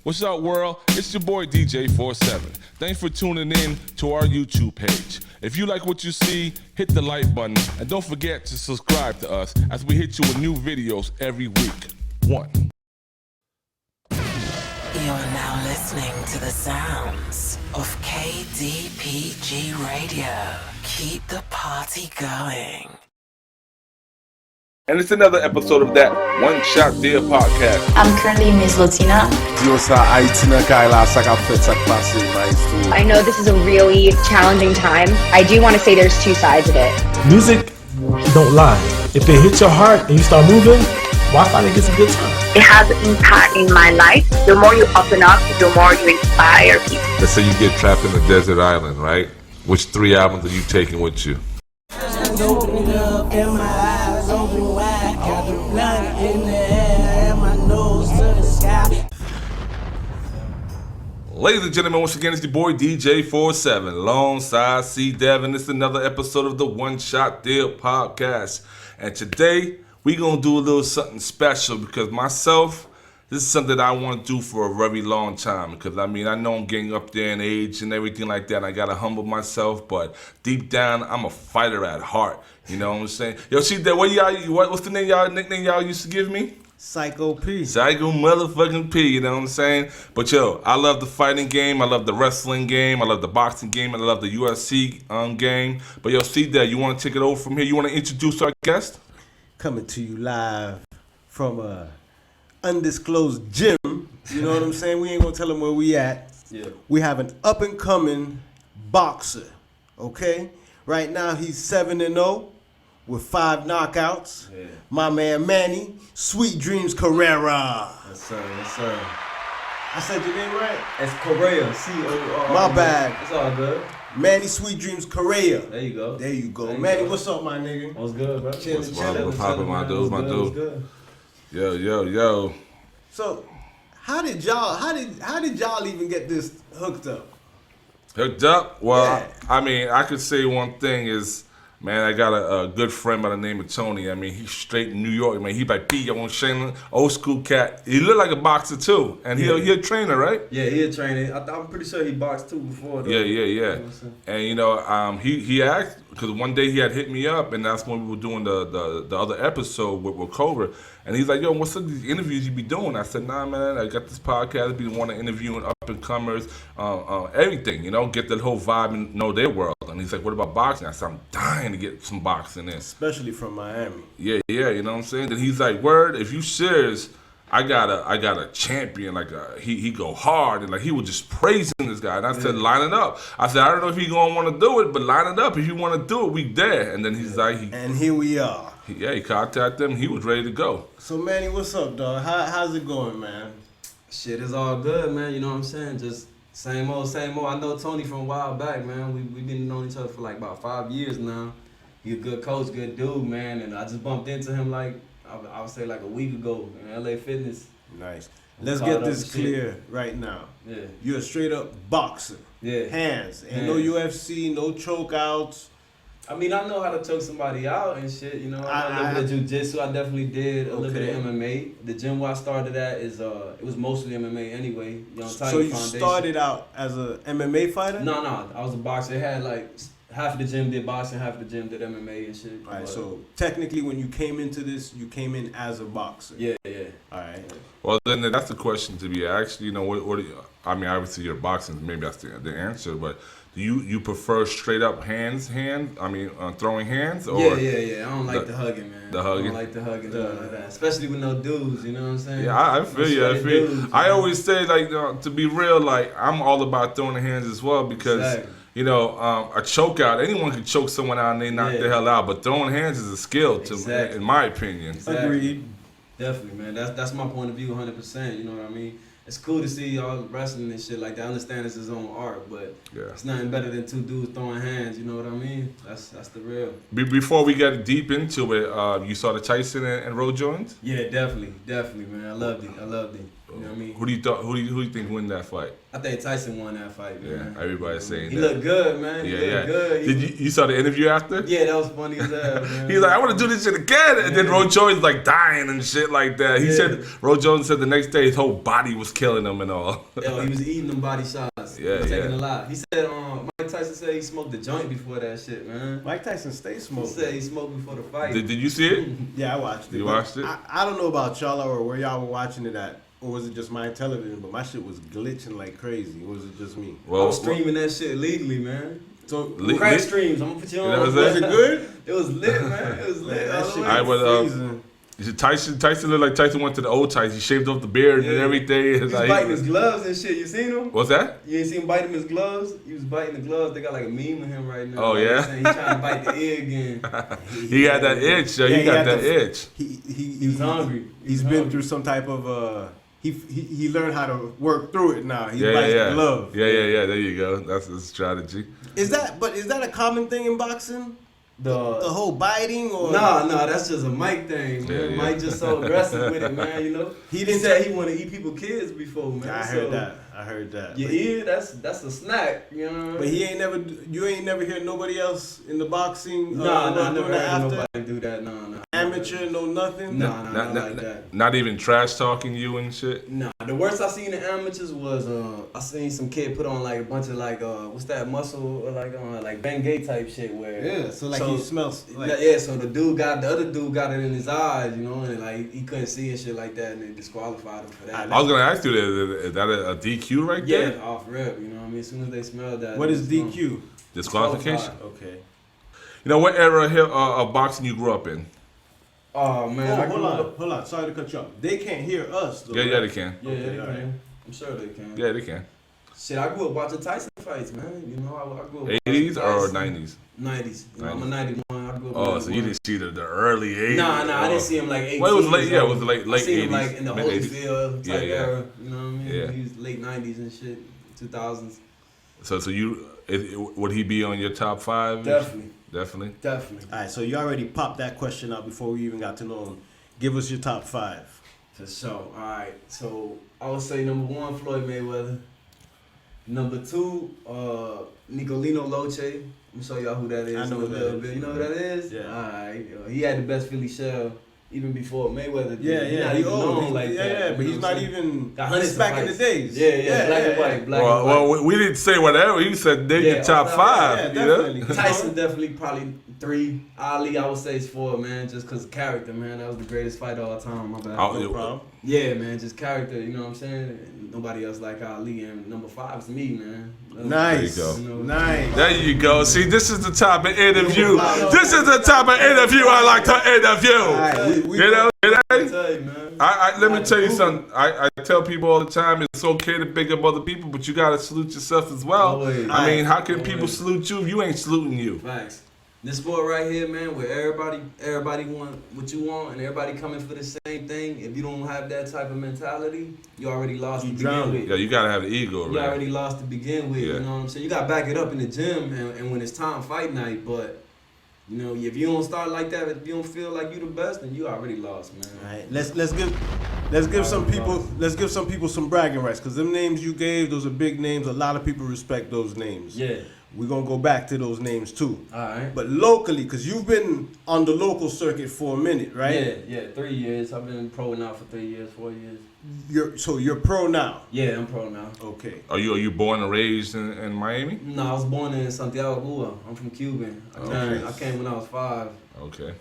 What's up, world? It's your boy DJ47. Thanks for tuning in to our YouTube page. If you like what you see, hit the like button and don't forget to subscribe to us as we hit you with new videos every week. 1. You're now listening to the sounds of KDPG Radio. Keep the party going. And it's another episode of that One Shot Deal podcast. I'm currently Miss Latina. I know this is a really challenging time. I do want to say there's two sides of it. Music don't lie. If it hits your heart and you start moving, why find it gets a good time? It has an impact in my life. The more you open up, the more you inspire people. Let's say you get trapped in a desert island, right? Which 3 albums are you taking with you? Ladies and gentlemen, once again, it's your boy DJ47 alongside C. Devin. It's another episode of the One Shot Deal podcast. And today, we're going to do a little something special because myself, this is something that I want to do for a very long time. Because, I know I'm getting up there in age and everything like that. And I got to humble myself. But deep down, I'm a fighter at heart. You know what I'm saying? Yo, see, what's the nickname y'all used to give me? Psycho P. Psycho motherfucking P, you know what I'm saying? But yo, I love the fighting game, I love the wrestling game, I love the boxing game, and I love the UFC game. But yo, see that, you want to take it over from here? You want to introduce our guest? Coming to you live from a undisclosed gym. You know what I'm saying? We ain't gonna tell them where we at. Yeah. We have an up and coming boxer. Okay? Right now he's 7-0 with 5 knockouts. Yeah. My man Manny Sweet Dreams Correa. Yes, sir. Yes, sir. I said your name right? It's Correa. C-O-R. My bad. It's all good. Manny Sweet Dreams Correa. There you go. There you go. There you Manny, go. what's up, my nigga? What's good, bro? Chillin'. What's poppin', my dude? Yo. So, how did y'all even get this hooked up? Hooked up? Well, Yeah. I could say one thing is, man, I got a good friend by the name of Tony. He's straight in New York. He like P, on Shane, old school cat. He look like a boxer too, and he a trainer, right? Yeah, he a trainer. I'm pretty sure he boxed too before. Though. Yeah. You know what I'm saying? And he asked because one day he had hit me up, and that's when we were doing the other episode with Cobra, and he's like, "Yo, what's up these interviews you be doing?" I said, "Nah, man, I got this podcast. I be wanting to interviewing up and comers, everything, get the whole vibe and know their world." And he's like, "What about boxing?" I said, "I'm dying to get some boxing in." Especially from Miami. Yeah, you know what I'm saying? Then he's like, "Word, if you serious, I got a champion, he go hard," and he was just praising this guy. And I said, "Line it up." I said, "I don't know if he gonna want to do it, but line it up. If you want to do it, we there." And then he's like, and here we are. he contacted him. He was ready to go. So Manny, what's up, dog? How's it going, man? Shit is all good, man. You know what I'm saying? Just same old. I know Tony from a while back, man. We been knowing each other for about 5 years now. He a good coach, good dude, man. And I just bumped into him I would say a week ago in LA Fitness. Nice. Let's get this clear right now. Yeah. You're a straight up boxer. Yeah. Hands. Ain't no UFC, no choke outs. I know how to choke somebody out and shit, I know a little bit of jiu-jitsu, I definitely did, a little bit of MMA. The gym where I started at it was mostly MMA anyway. So you started out as a MMA fighter? No, I was a boxer. It had half of the gym did boxing, half of the gym did MMA and shit. Alright, so technically when you came into this, you came in as a boxer. Yeah. Alright. Well, then that's the question to be asked. What do you, obviously you're boxing, maybe that's the answer, but do you prefer straight up throwing hands? Or Yeah. I don't like the hugging, man. The hugging? I don't like the hugging, like that. Especially with no dudes, you know what I'm saying? Yeah, I feel you. I always say, to be real, I'm all about throwing the hands as well because, exactly. A choke out, anyone can choke someone out and they knock the hell out, but throwing hands is a skill, in my opinion. Exactly. Agreed. Definitely, man. That's my point of view, 100%. You know what I mean? It's cool to see y'all wrestling and shit like that. I understand it's his own art, but it's nothing better than 2 dudes throwing hands. You know what I mean? That's the real. Before we get deep into it, you saw the Tyson and Roe joints? Yeah, definitely, man. I loved it. You know what I mean? Who do you think win that fight? I think Tyson won that fight, man. Yeah, everybody's saying he that. Looked good, man. He looked good. Did you saw the interview after? Yeah, that was funny as hell, man. He's like, I want to do this shit again. And then Roy Jones like dying and shit like that. He said, Roy Jones said the next day his whole body was killing him and all. Yo, he was eating them body shots. He was taking a lot. He said, Mike Tyson said he smoked a joint before that shit, man. Mike Tyson stays smoking. He said he smoked before the fight. Did you see it? Yeah, I watched it. You watched it? I don't know about y'all or where y'all were watching it at. Or was it just my television? But my shit was glitching like crazy. Or was it just me? I was streaming that shit legally, man. So crack streams. I'm gonna put you on. Was it good? It was lit, man. It was lit. That shit Tyson looked like Tyson went to the old Tyson. He shaved off the beard and everything. He was biting his gloves and shit. You seen him? What's that? You ain't seen him biting his gloves? He was biting the gloves. They got like a meme of him right now. Oh, yeah? He's trying to bite the ear again. He had that itch. He got that itch. He was hungry. He's been through some type of he learned how to work through it now. He bites the glove. Yeah. There you go. That's his strategy. Is that a common thing in boxing? The whole biting or no, that's just a Mike thing, man. Mike just so aggressive with it, man. You know, he said he want to eat people's kids before, man. I heard that. Your ear, that's a snack, you know. But you ain't never hear nobody else in the boxing. No, I never heard nobody do that. No. Amateur, no nothing. No, not like that. Not even trash talking you and shit. No, the worst I seen in amateurs was I seen some kid put on like a bunch of like what's that muscle or like Bengay type shit where he smells like so the other dude got it in his eyes, you know, and like he couldn't see and shit like that, and they disqualified him for that. I was gonna ask you is that a DQ right there? Yeah, off rip, you know what I mean? As soon as they smelled that. What is DQ? Disqualification. Okay. You know what era of boxing you grew up in? Oh man, hold on. Sorry to cut you off. They can't hear us though. Yeah, they can. Yeah, they can. I'm sure they can. Yeah, they can. Shit, I grew up watching Tyson fights, man. You know, I grew up 80s or 90s? 90s. You know, I'm a 91. I grew up. Oh, so you didn't see the early 80s? Nah, I didn't see him like 80s. Well, it was late. Yeah, it was late 80s. I seen him like in the Holyfield type era. You know what I mean? Yeah. He was late 90s and shit, 2000s. So would he be on your top 5? Definitely. All right, so you already popped that question out before we even got to know him. Give us your top 5. For sure. All right. So I would say number 1, Floyd Mayweather. Number 2, Nicolino Loche. I'm gonna show y'all who that is. I know a little bit. You know who that is? Yeah. All right. He had the best Philly shell even before Mayweather did. Yeah. He's not even known like that. Yeah, but he's not even. Got back in the days. Yeah. Black and white. Well, we didn't say whatever. You said they're your top 5. Yeah, definitely. Tyson definitely probably 3. Ali, I would say is 4, man, just because of character, man. That was the greatest fight of all time. My bad. No problem. Yeah, man, just character. You know what I'm saying? Nobody else like Ali, and number 5 is me, man. Nice. There you go. Nice. There you go. See, this is the type of interview. This is the type of interview I like to interview. You know? Let me tell you something. I tell people all the time, it's okay to big up other people, but you gotta salute yourself as well. I mean, how can people salute you if you ain't saluting you? Facts. This sport right here, man, where everybody want what you want and everybody coming for the same thing. If you don't have that type of mentality, you already lost to begin with. Yeah, you gotta have the ego, right? You already lost to begin with. Yeah. You know what I'm saying? You gotta back it up in the gym and when it's time fight night, but you know, if you don't start like that, if you don't feel like you the best, then you already lost, man. All right, let's give some people some bragging rights, because them names you gave, those are big names. A lot of people respect those names. Yeah. We're gonna go back to those names too. All right. But locally, because you've been on the local circuit for a minute, right? Yeah, 3 years. I've been pro now for 3 years, 4 years. You're pro now. Yeah, I'm pro now. Okay. Are you born and raised in Miami? No, I was born in Santiago, Cuba. I'm from Cuban. I came when I was 5. Okay.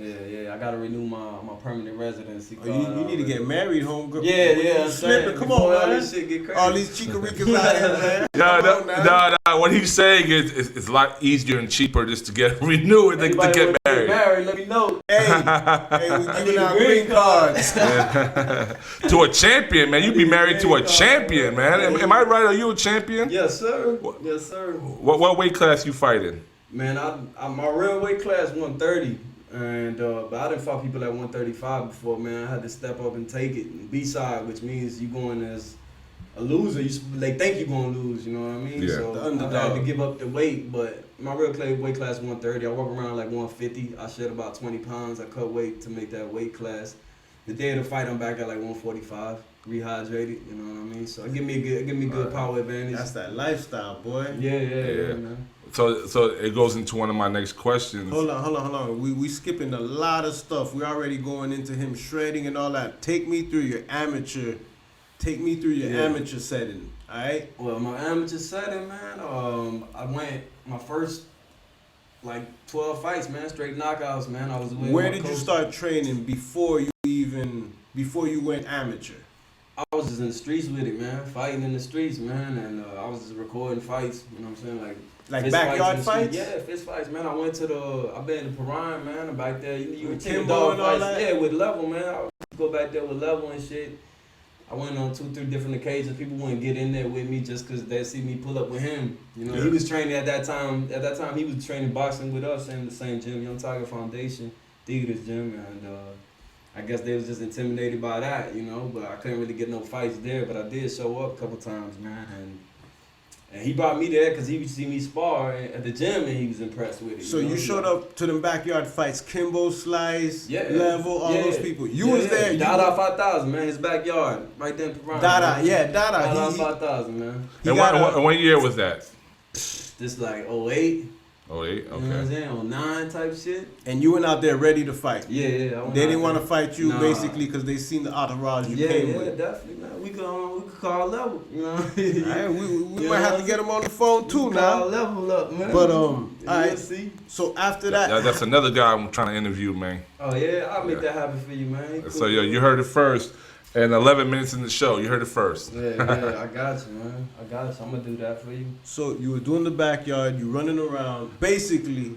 Yeah. I gotta renew my permanent residency. You need to get married, homegirl. Yeah. Slipping. Come on, all man. this shit get crazy. All these chica-ricas out here, man. No. What he's saying is it's a lot easier and cheaper just to get renewed than to get married. Let me know. Hey, we giving out green cards. To a champion, man. You be married to a champion, man. Am I right? Are you a champion? Yes, sir. Yes, sir. What weight class you fighting? Man, my real weight class 130. And but I done fought people at 135 before, man. I had to step up and take it. B-side, which means you going as a loser. They think you're going to lose, you know what I mean? Yeah. So I had to give up the weight, but my real weight class 130. I walk around like 150. I shed about 20 pounds. I cut weight to make that weight class. The day of the fight, I'm back at like 145. rehydrated. You know what I mean? So it give me good power advantage. That's that lifestyle, boy. Yeah, man. So it goes into one of my next questions. Hold on. We skipping a lot of stuff. We already going into him shredding and all that. Take me through your amateur setting. All right. Well, my amateur setting, man. I went my first 12 fights, man. Straight knockouts, man. I was with. Where did you start training before you went amateur? I was just in the streets with it, man. Fighting in the streets, man, and I was just recording fights. You know what I'm saying? Like backyard fights? Yeah, fist fights, man. I've been in Prime, man. I'm back there. You were Kimbo and all that? Yeah, with Level, man. I would go back there with Level and shit. I went on 2-3 different occasions. People wouldn't get in there with me just because they see me pull up with him. You know, He was training at that time. At that time, he was training boxing with us in the same gym, Young Tiger Foundation, Theaters gym, and I guess they was just intimidated by that, you know. But I couldn't really get no fights there. But I did show up a couple times, man, and he brought me there because he would see me spar at the gym, and he was impressed with it. So you showed up to them backyard fights, Kimbo, Slice, Level, all Yeah. those people. You was there. Dada 5000, man, his backyard, right there in Prime. Dada. Dada 5000, man. And what year was that? This 08. Oh, 8? Okay. You know what I'm saying? 09 type shit. And you went out there ready to fight. Yeah. They didn't want to fight you basically because they seen the entourage you came with. Yeah, definitely, man. We could call Level, you know. Right, we might have to get him on the phone too now. Call Level up, man. But alright. So after that, that's another guy I'm trying to interview, man. Oh yeah, I'll make that happen for you, man. So you heard it first. And 11 minutes in the show, you heard it first. Yeah, I got you, man. I got you. I'm gonna do that for you. So you were doing the backyard, you running around, basically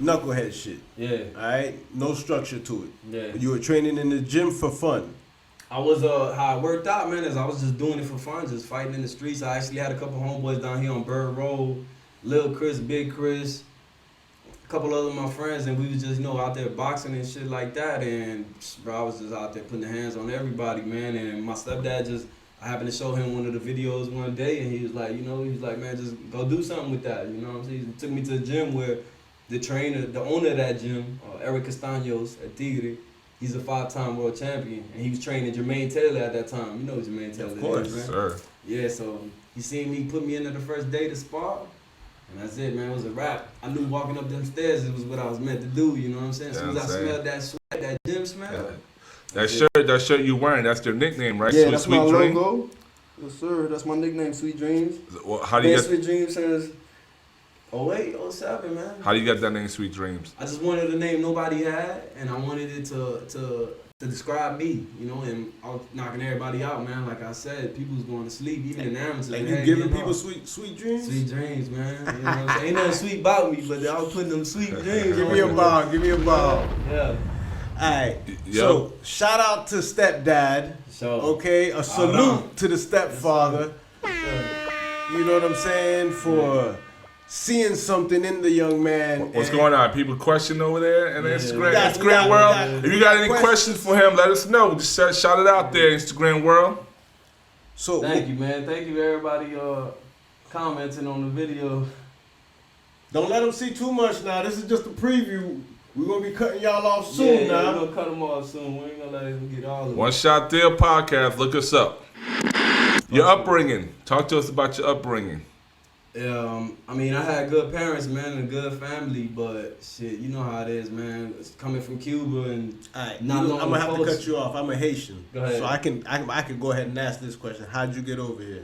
knucklehead shit. Yeah. Alright? No structure to it. Yeah. You were training in the gym for fun. I was how it worked out, man, is I was just doing it for fun, just fighting in the streets. I actually had a couple homeboys down here on Bird Road, Lil Chris, Big Chris, a couple other of my friends, and we was just, out there boxing and shit like that. And bro, I was just out there putting the hands on everybody, man. And my stepdad I happened to show him one of the videos one day, and he was like, man, just go do something with that. You know what I'm saying? He took me to the gym where the owner of that gym, Eric Castaños at Tigre, he's a 5-time world champion, and he was training Jermaine Taylor at that time. You know who Jermaine Taylor is, Of course, man. sir. Yeah, so he seen me, put me in there the first day to spar. And that's it, man. It was a wrap. I knew walking up them stairs, it was what I was meant to do. You know what I'm saying? As soon as I smelled that sweat, that gym smell. That shirt you wearing, that's their nickname, right? Yeah, that's Sweet my Dream? logo. Yes, sir. That's my nickname, Sweet Dreams. Well, how do you Sweet Dreams since 08, 07, man. How do you get that name, Sweet Dreams? I just wanted a name nobody had, and I wanted it to describe me, and I was knocking everybody out, man. Like I said, people was going to sleep, even in amateurs. And you giving people sweet dreams? Sweet dreams, man. You know what I'm saying? Ain't nothing sweet about me, but I was putting them sweet dreams. Give me a ball. Yeah. Alright. So shout out to stepdad. Okay, a salute to the stepfather. You know what I'm saying? For seeing something in the young man. What's going on? People question over there in the Instagram world. If you got any questions for him, let us know. Just shout it out there, Instagram world. So thank you, man. Thank you, everybody commenting on the video. Don't let them see too much now. This is just a preview. We're going to be cutting y'all off soon now. We're going to cut them off soon. We ain't going to let them get all of it. One Shot Deal Podcast. Look us up. Your upbringing. Talk to us about your upbringing. I had good parents, man, and a good family, but shit, you know how it is, man. It's coming from Cuba and I'm gonna have to cut you off. I'm a Haitian, go ahead. So I can go ahead and ask this question. How'd you get over here?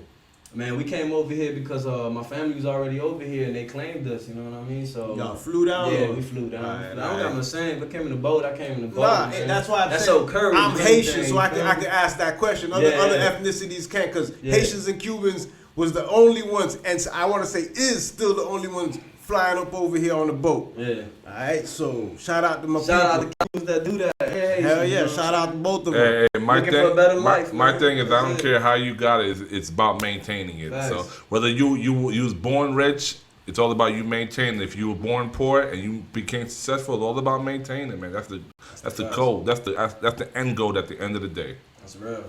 Man, we came over here because my family was already over here and they claimed us. You know what I mean? So y'all flew down. Yeah, we flew down. I don't got no saying, but came in the boat. I came in the boat. Nah, that's why that's so curvy. I'm Haitian, so I can ask that question. Other ethnicities can't, because Haitians and Cubans was the only ones, and I want to say is still the only ones flying up over here on the boat. Yeah. All right, so shout out to my people. Shout out to Cubans that do that. Hell yeah, shout out to both of them. Hey, my thing is, I don't care how you got it. It's about maintaining it. Facts. So whether you was born rich, it's all about you maintaining. If you were born poor and you became successful, it's all about maintaining, man. That's the goal. That's the end goal at the end of the day. That's real.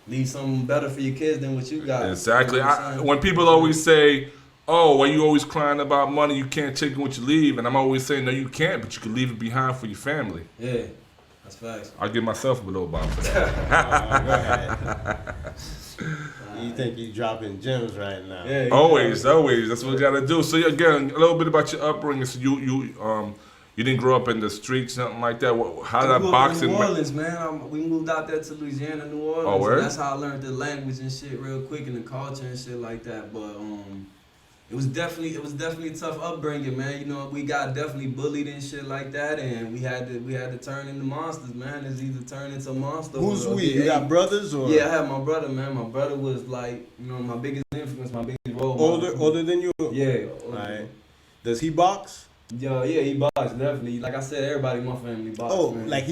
Leave something better for your kids than what you got. Exactly. When people always say, "Oh, why you always crying about money? You can't take what you leave," and I'm always saying, "No, you can't, but you can leave it behind for your family." Yeah. That's facts. I'll give myself a little bomb for that. Go ahead. You think you dropping gems right now? Yeah, Always. That's what we gotta do. So again, a little bit about your upbringing. So you didn't grow up in the streets, nothing like that. How did that boxing? New Orleans, man. We moved out there to Louisiana, New Orleans. Oh, word? That's how I learned the language and shit real quick and the culture and shit like that. But it was definitely a tough upbringing, man. You know, we got definitely bullied and shit like that, and we had to turn into monsters, man. It's either turn into a monster. Who's we? You got brothers or? Yeah, I have my brother, man. My brother was like, you know, my biggest influence, my biggest role model. Older than you? Yeah. Right. Does he box? Yeah, he boxes, definitely. Like I said, everybody in my family boxes. Oh, man. like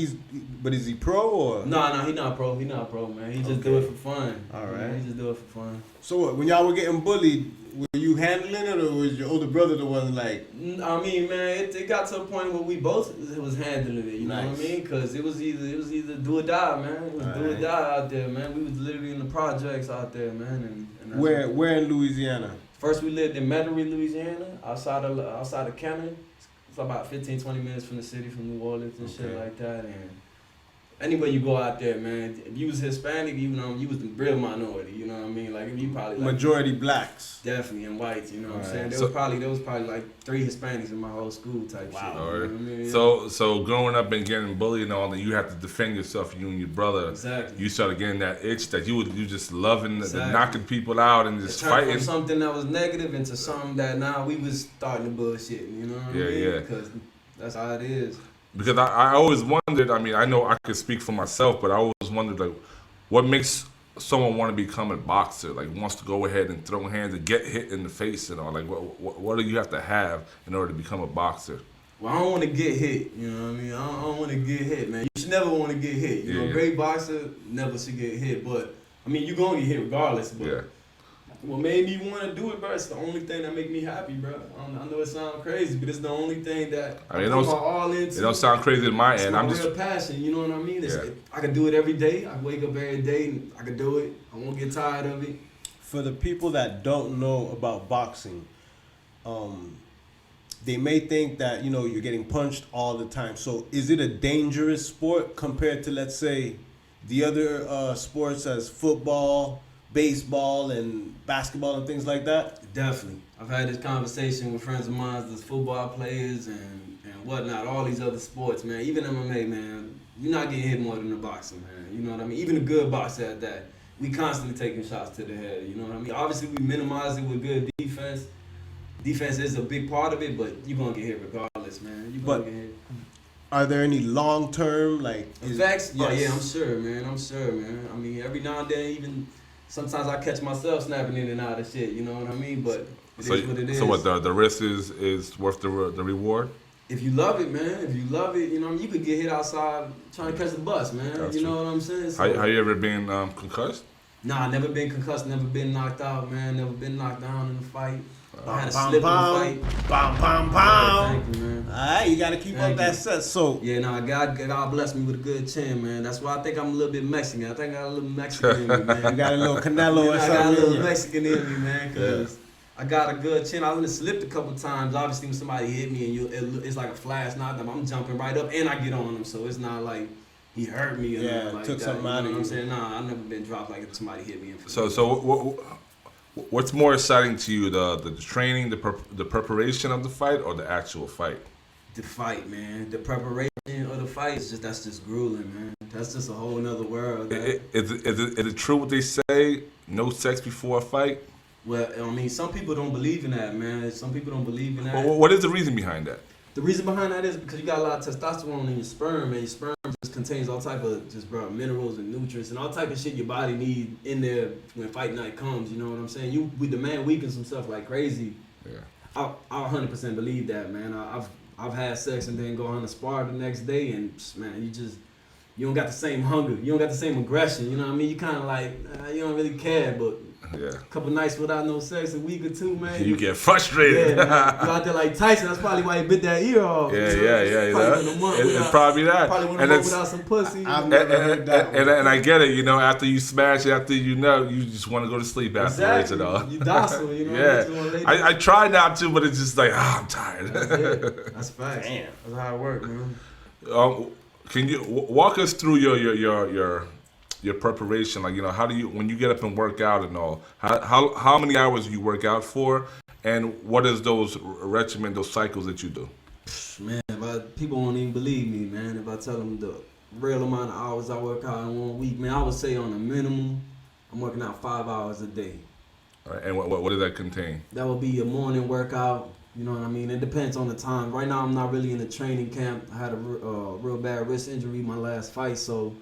but is he pro or? No, he not pro. He not pro, man. He just do it for fun. All right. Man, he just do it for fun. So what? When y'all were getting bullied, were you handling it, or was your older brother the one like? I mean, man, it got to a point where we both was handling it. You know what I Nice. mean? Because it was either do or die, man. It was do or die out there, man. We was literally in the projects out there, man. And Where in Louisiana? First, we lived in Metairie, Louisiana, outside of Canton. It's about 15, 20 minutes from the city, from New Orleans and shit like that. And anywhere you go out there, man, if you was Hispanic, you was the real minority. You know what I mean? Like if you probably Majority blacks. definitely and whites. You know what I'm saying? So- There was probably like 3 Hispanics in my whole school type shit. All You know right. what I mean? So growing up and getting bullied and all that, you have to defend yourself, you and your brother. Exactly. You started getting that itch that you just loving the Exactly. knocking people out and It just turned fighting. from something that was negative into something that now we was starting to bullshit. You know what I mean? Yeah. Because that's how it is. Because I always wondered, I mean, I know I could speak for myself, but I always wondered, like, what makes someone want to become a boxer? Like, wants to go ahead and throw hands and get hit in the face and all? Like, what do you have to have in order to become a boxer? Well, I don't want to get hit. You know what I mean? I don't want to get hit, man. You should never want to get hit. You know, a great boxer never should get hit. But, I mean, you're going to get hit regardless. But Yeah. what made me want to do it, bro, it's the only thing that make me happy, bro. I know it sounds crazy, but it's the only thing that I mean, I put my all into. It don't sound crazy in my It's end. my I'm just real passion, you know what I mean? Yeah. I can do it every day. I wake up every day and I can do it. I won't get tired of it. For the people that don't know about boxing, they may think that, you know, you're getting punched all the time. So is it a dangerous sport compared to, let's say, the other sports as football, baseball, and basketball and things like that? Definitely. I've had this conversation with friends of mine, there's football players and whatnot, all these other sports, man. Even MMA, man, you're not getting hit more than the boxing, man. You know what I mean? Even a good boxer at that. We constantly taking shots to the head, you know what I mean? Obviously, we minimize it with good defense. Defense is a big part of it, but you're going to get hit regardless, man. You're going to get hit. Are there any long-term, like... Effects? Yes. Oh, yeah, I'm sure, man. I mean, every now and then, even sometimes I catch myself snapping in and out of shit, you know what I mean? But it is what it is. So what, the risk is worth the reward? If you love it, man, if you love it, you know, you could get hit outside trying to catch the bus, man. That's you know true. what I'm saying? So, Have you ever been concussed? Nah, never been concussed, never been knocked out, man. Never been knocked down in a fight. I had a Bam, slip in a bam. fight. Bam, bam, bam. Thank you, man. All right, you got to keep Thank up that you. set. So, Yeah, nah, God bless me with a good chin, man. That's why I think I'm a little bit Mexican. I think I got a little Mexican in me, man. you got a little Canelo or I got a something. little in you. Mexican in me, man, because I got a good chin. I only slipped a couple times. Obviously, when somebody hit me and it's like a flash knockdown, I'm jumping right up and I get on them. So it's not like he hurt me or Yeah, nothing like took that. something You know out of what you. I'm saying? Nah, I've never been dropped like if somebody hit me. So what's more exciting to you, the training, the preparation of the fight, or the actual fight? The fight, man. The preparation of the fight that's just grueling, man. That's just a whole nother world. Is it true what they say? No sex before a fight? Well, I mean, some people don't believe in that, man. Some people don't believe in that. What is the reason behind that? The reason behind that is because you got a lot of testosterone in your sperm, and your sperm just contains all type of minerals and nutrients and all type of shit your body need in there when fight night comes. You know what I'm saying? The man weakens himself like crazy. Yeah. I 100% believe that, man. I've had sex and then go on to spar the next day, and man, you don't got the same hunger, you don't got the same aggression. You know what I mean? You kind of like you don't really care, but. Yeah. A couple nights without no sex, a week or two, man. You get frustrated. Yeah, man. You out there like Tyson. That's probably why he bit that ear off. Yeah. It's probably that. Probably went a month without some pussy. I've never heard that. And I get it. You know, after you smash, after you just want to go to sleep afterwards Exactly. and all. You docile, you know. Yeah. You just wanna lay I try not to, but it's just like, I'm tired. That's it. That's facts. Damn. That's how it works, man. Can you walk us through your preparation? Like, how do you, when you get up and work out and all, how many hours do you work out for, and what is those regimen, those cycles that you do? Man, people won't even believe me, man. If I tell them the real amount of hours I work out in 1 week, man, I would say on a minimum, I'm working out 5 hours a day. All right, and what does that contain? That would be a morning workout. You know what I mean? It depends on the time. Right now, I'm not really in the training camp. I had a real bad wrist injury my last fight, so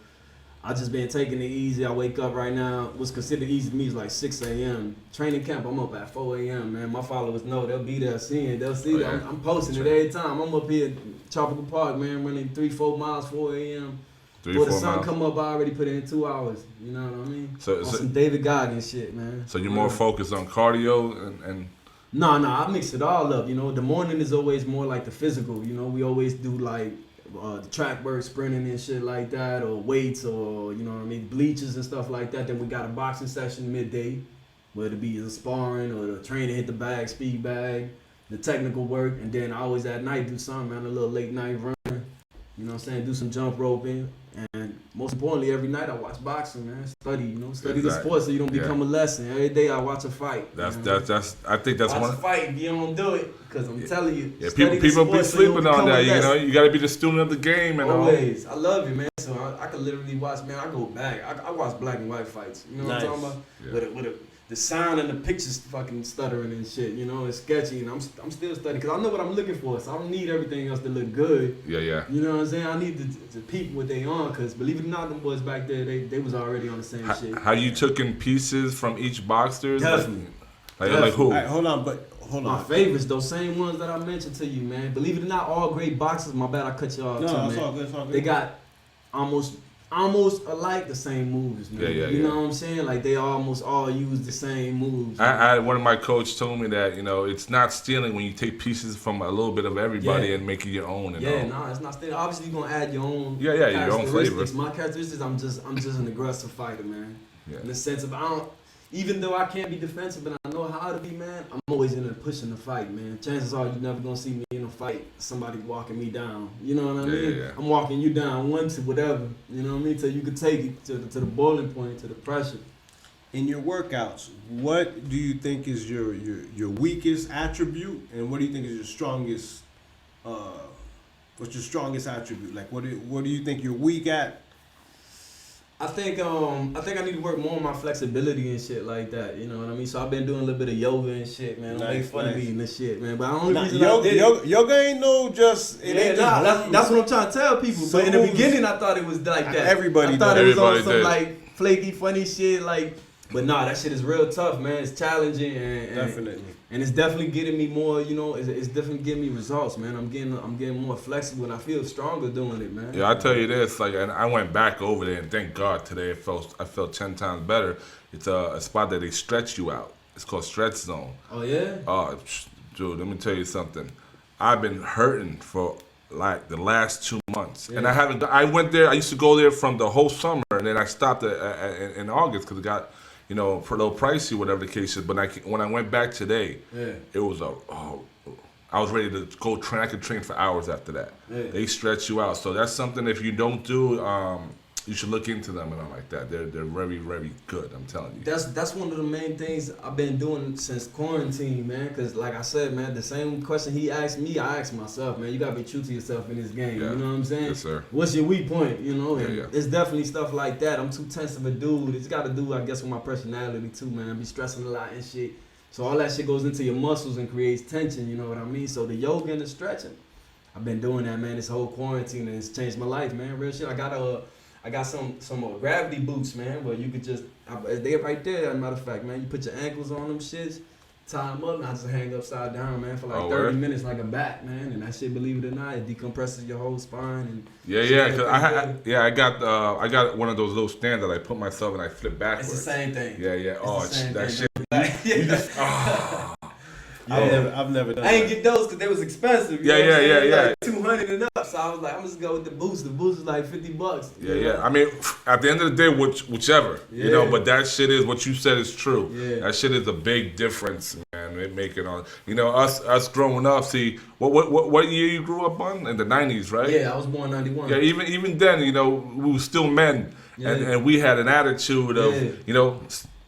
I just been taking it easy. I wake up right now. What's considered easy to me is like 6 a.m. Training camp, I'm up at 4 a.m., man. My followers know. They'll be there seeing. They'll see that. I'm posting it every time. I'm up here at Tropical Park, man, running 3-4 miles, 4 a.m. Before the sun come up, I already put in 2 hours. You know what I mean? So some David Goggins shit, man. So you're more focused on cardio and No, I mix it all up. The morning is always more like the physical. We always do like the track work, sprinting and shit like that, or weights, or bleachers and stuff like that. Then we got a boxing session midday, whether it be the sparring or the trainer hit the bag, speed bag, the technical work, and then I always at night do something, man, a little late night run. You know what I'm saying? Do some jump roping. And most importantly, every night I watch boxing, man. Study the sport so you don't become a lesson. Every day I watch a fight. I think that's watch one. A fight if you don't do it, because I'm telling you. Yeah, people be sleeping on that. You got to be the student of the game and always. I love it, man. So I could literally watch, man. I go back. I watch black and white fights. You know what I'm talking about? Yeah. With the sound and the pictures fucking stuttering and shit. It's sketchy, and I'm still studying because I know what I'm looking for. So I don't need everything else to look good. Yeah. You know what I'm saying? I need the people what they on, because believe it or not, them boys back there, they was already on the same shit. How you took in pieces from each boxer? Definitely. Like who? Right, hold on. My favorites, those same ones that I mentioned to you, man. Believe it or not, all great boxers. My bad, I cut you off. No, it's all good. They got almost alike the same moves, man. You know what I'm saying? Like they almost all use the same moves. One of my coaches told me that it's not stealing when you take pieces from a little bit of everybody and make it your own. It's not stealing. Obviously, you're gonna add your own. Your own flavor. My characteristics, I'm just an aggressive fighter, man. Yeah. In the sense of even though I can't be defensive and I know how to be, man, I'm always in there pushing the fight, man. Chances are you're never gonna see me in a fight, somebody walking me down. You know what I mean? Yeah. I'm walking you down one to whatever. You know what I mean? Till you can take it to the boiling point, to the pressure. In your workouts, what do you think is your weakest attribute, and what do you think is your strongest? What's your strongest attribute? Like, what do you think you're weak at? I think I need to work more on my flexibility and shit like that. You know what I mean? So I've been doing a little bit of yoga and shit, man. Don't make fun of me and this shit, man. But the only reason I did it, yoga ain't no just. That's what I'm trying to tell people. So but in the beginning, I thought it was like that. Everybody. I thought it was on some like flaky, funny shit, like. But nah, that shit is real tough, man. It's challenging and definitely. And it's definitely getting me more, it's definitely getting me results, man. I'm getting more flexible and I feel stronger doing it, man. Yeah, I tell you this, and I went back over there and thank God today I felt 10 times better. It's a spot that they stretch you out. It's called Stretch Zone. Oh yeah? Oh, dude, let me tell you something. I've been hurting for like the last 2 months. Yeah. And I went there, I used to go there from the whole summer and then I stopped in August because it got for a little pricey, whatever the case is. But when I went back today, it was I was ready to go train. I could train for hours after that. Yeah. They stretch you out. So that's something if you don't do, you should look into them and all like that. They're very, very good, I'm telling you. That's one of the main things I've been doing since quarantine, man. Because like I said, man, the same question he asked me, I asked myself, man. You got to be true to yourself in this game. Yeah. You know what I'm saying? Yes, sir. What's your weak point? Yeah. It's definitely stuff like that. I'm too tense of a dude. It's got to do, I guess, with my personality too, man. I be stressing a lot and shit. So all that shit goes into your muscles and creates tension, you know what I mean? So the yoga and the stretching, I've been doing that, man, this whole quarantine, and it's changed my life, man. Real shit. I got some gravity boots, man, where you could just, they're right there, as a matter of fact, man. You put your ankles on them shits, tie them up, and I just hang upside down, man, for like 30 minutes like a bat, man. And that shit, believe it or not, it decompresses your whole spine. And cause I got one of those little stands that I put myself and I flip backwards. It's the same thing. Yeah. That shit. I've never done that. I ain't get those because they was expensive. Yeah. Like 200 and up. So I was like, I'm just gonna go with the boost. The boost is like $50. Yeah. I mean, at the end of the day, whichever. But that shit is what you said is true. Yeah. That shit is a big difference, man. making on. You know, us growing up. See, what year you grew up on? In the 90s, right? Yeah, I was born 91. Yeah, even then, you know, we were still men, and we had an attitude of, you know,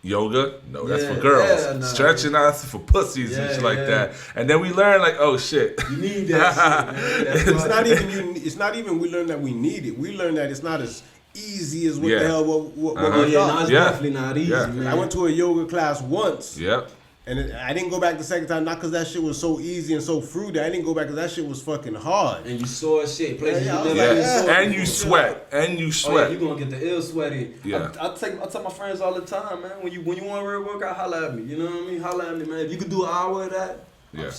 yoga, no, that's for girls. Stretching, that's for pussies and shit like that. And then we learned, like, oh shit, you need that shit, man. It's not even we learned that we need it. We learned that it's not as easy as what the hell what we thought. It's definitely not easy, man. I went to a yoga class once. Yep. And I didn't go back the second time, not because that shit was so easy and so fruity. I didn't go back because that shit was fucking hard. And you saw shit. Places and you sweat. And you sweat. Oh, yeah, you gonna get the ill sweating. Yeah. I tell my friends all the time, man. When you want a real workout, holla at me. You know what I mean? Holla at me, man. If you could do an hour of that,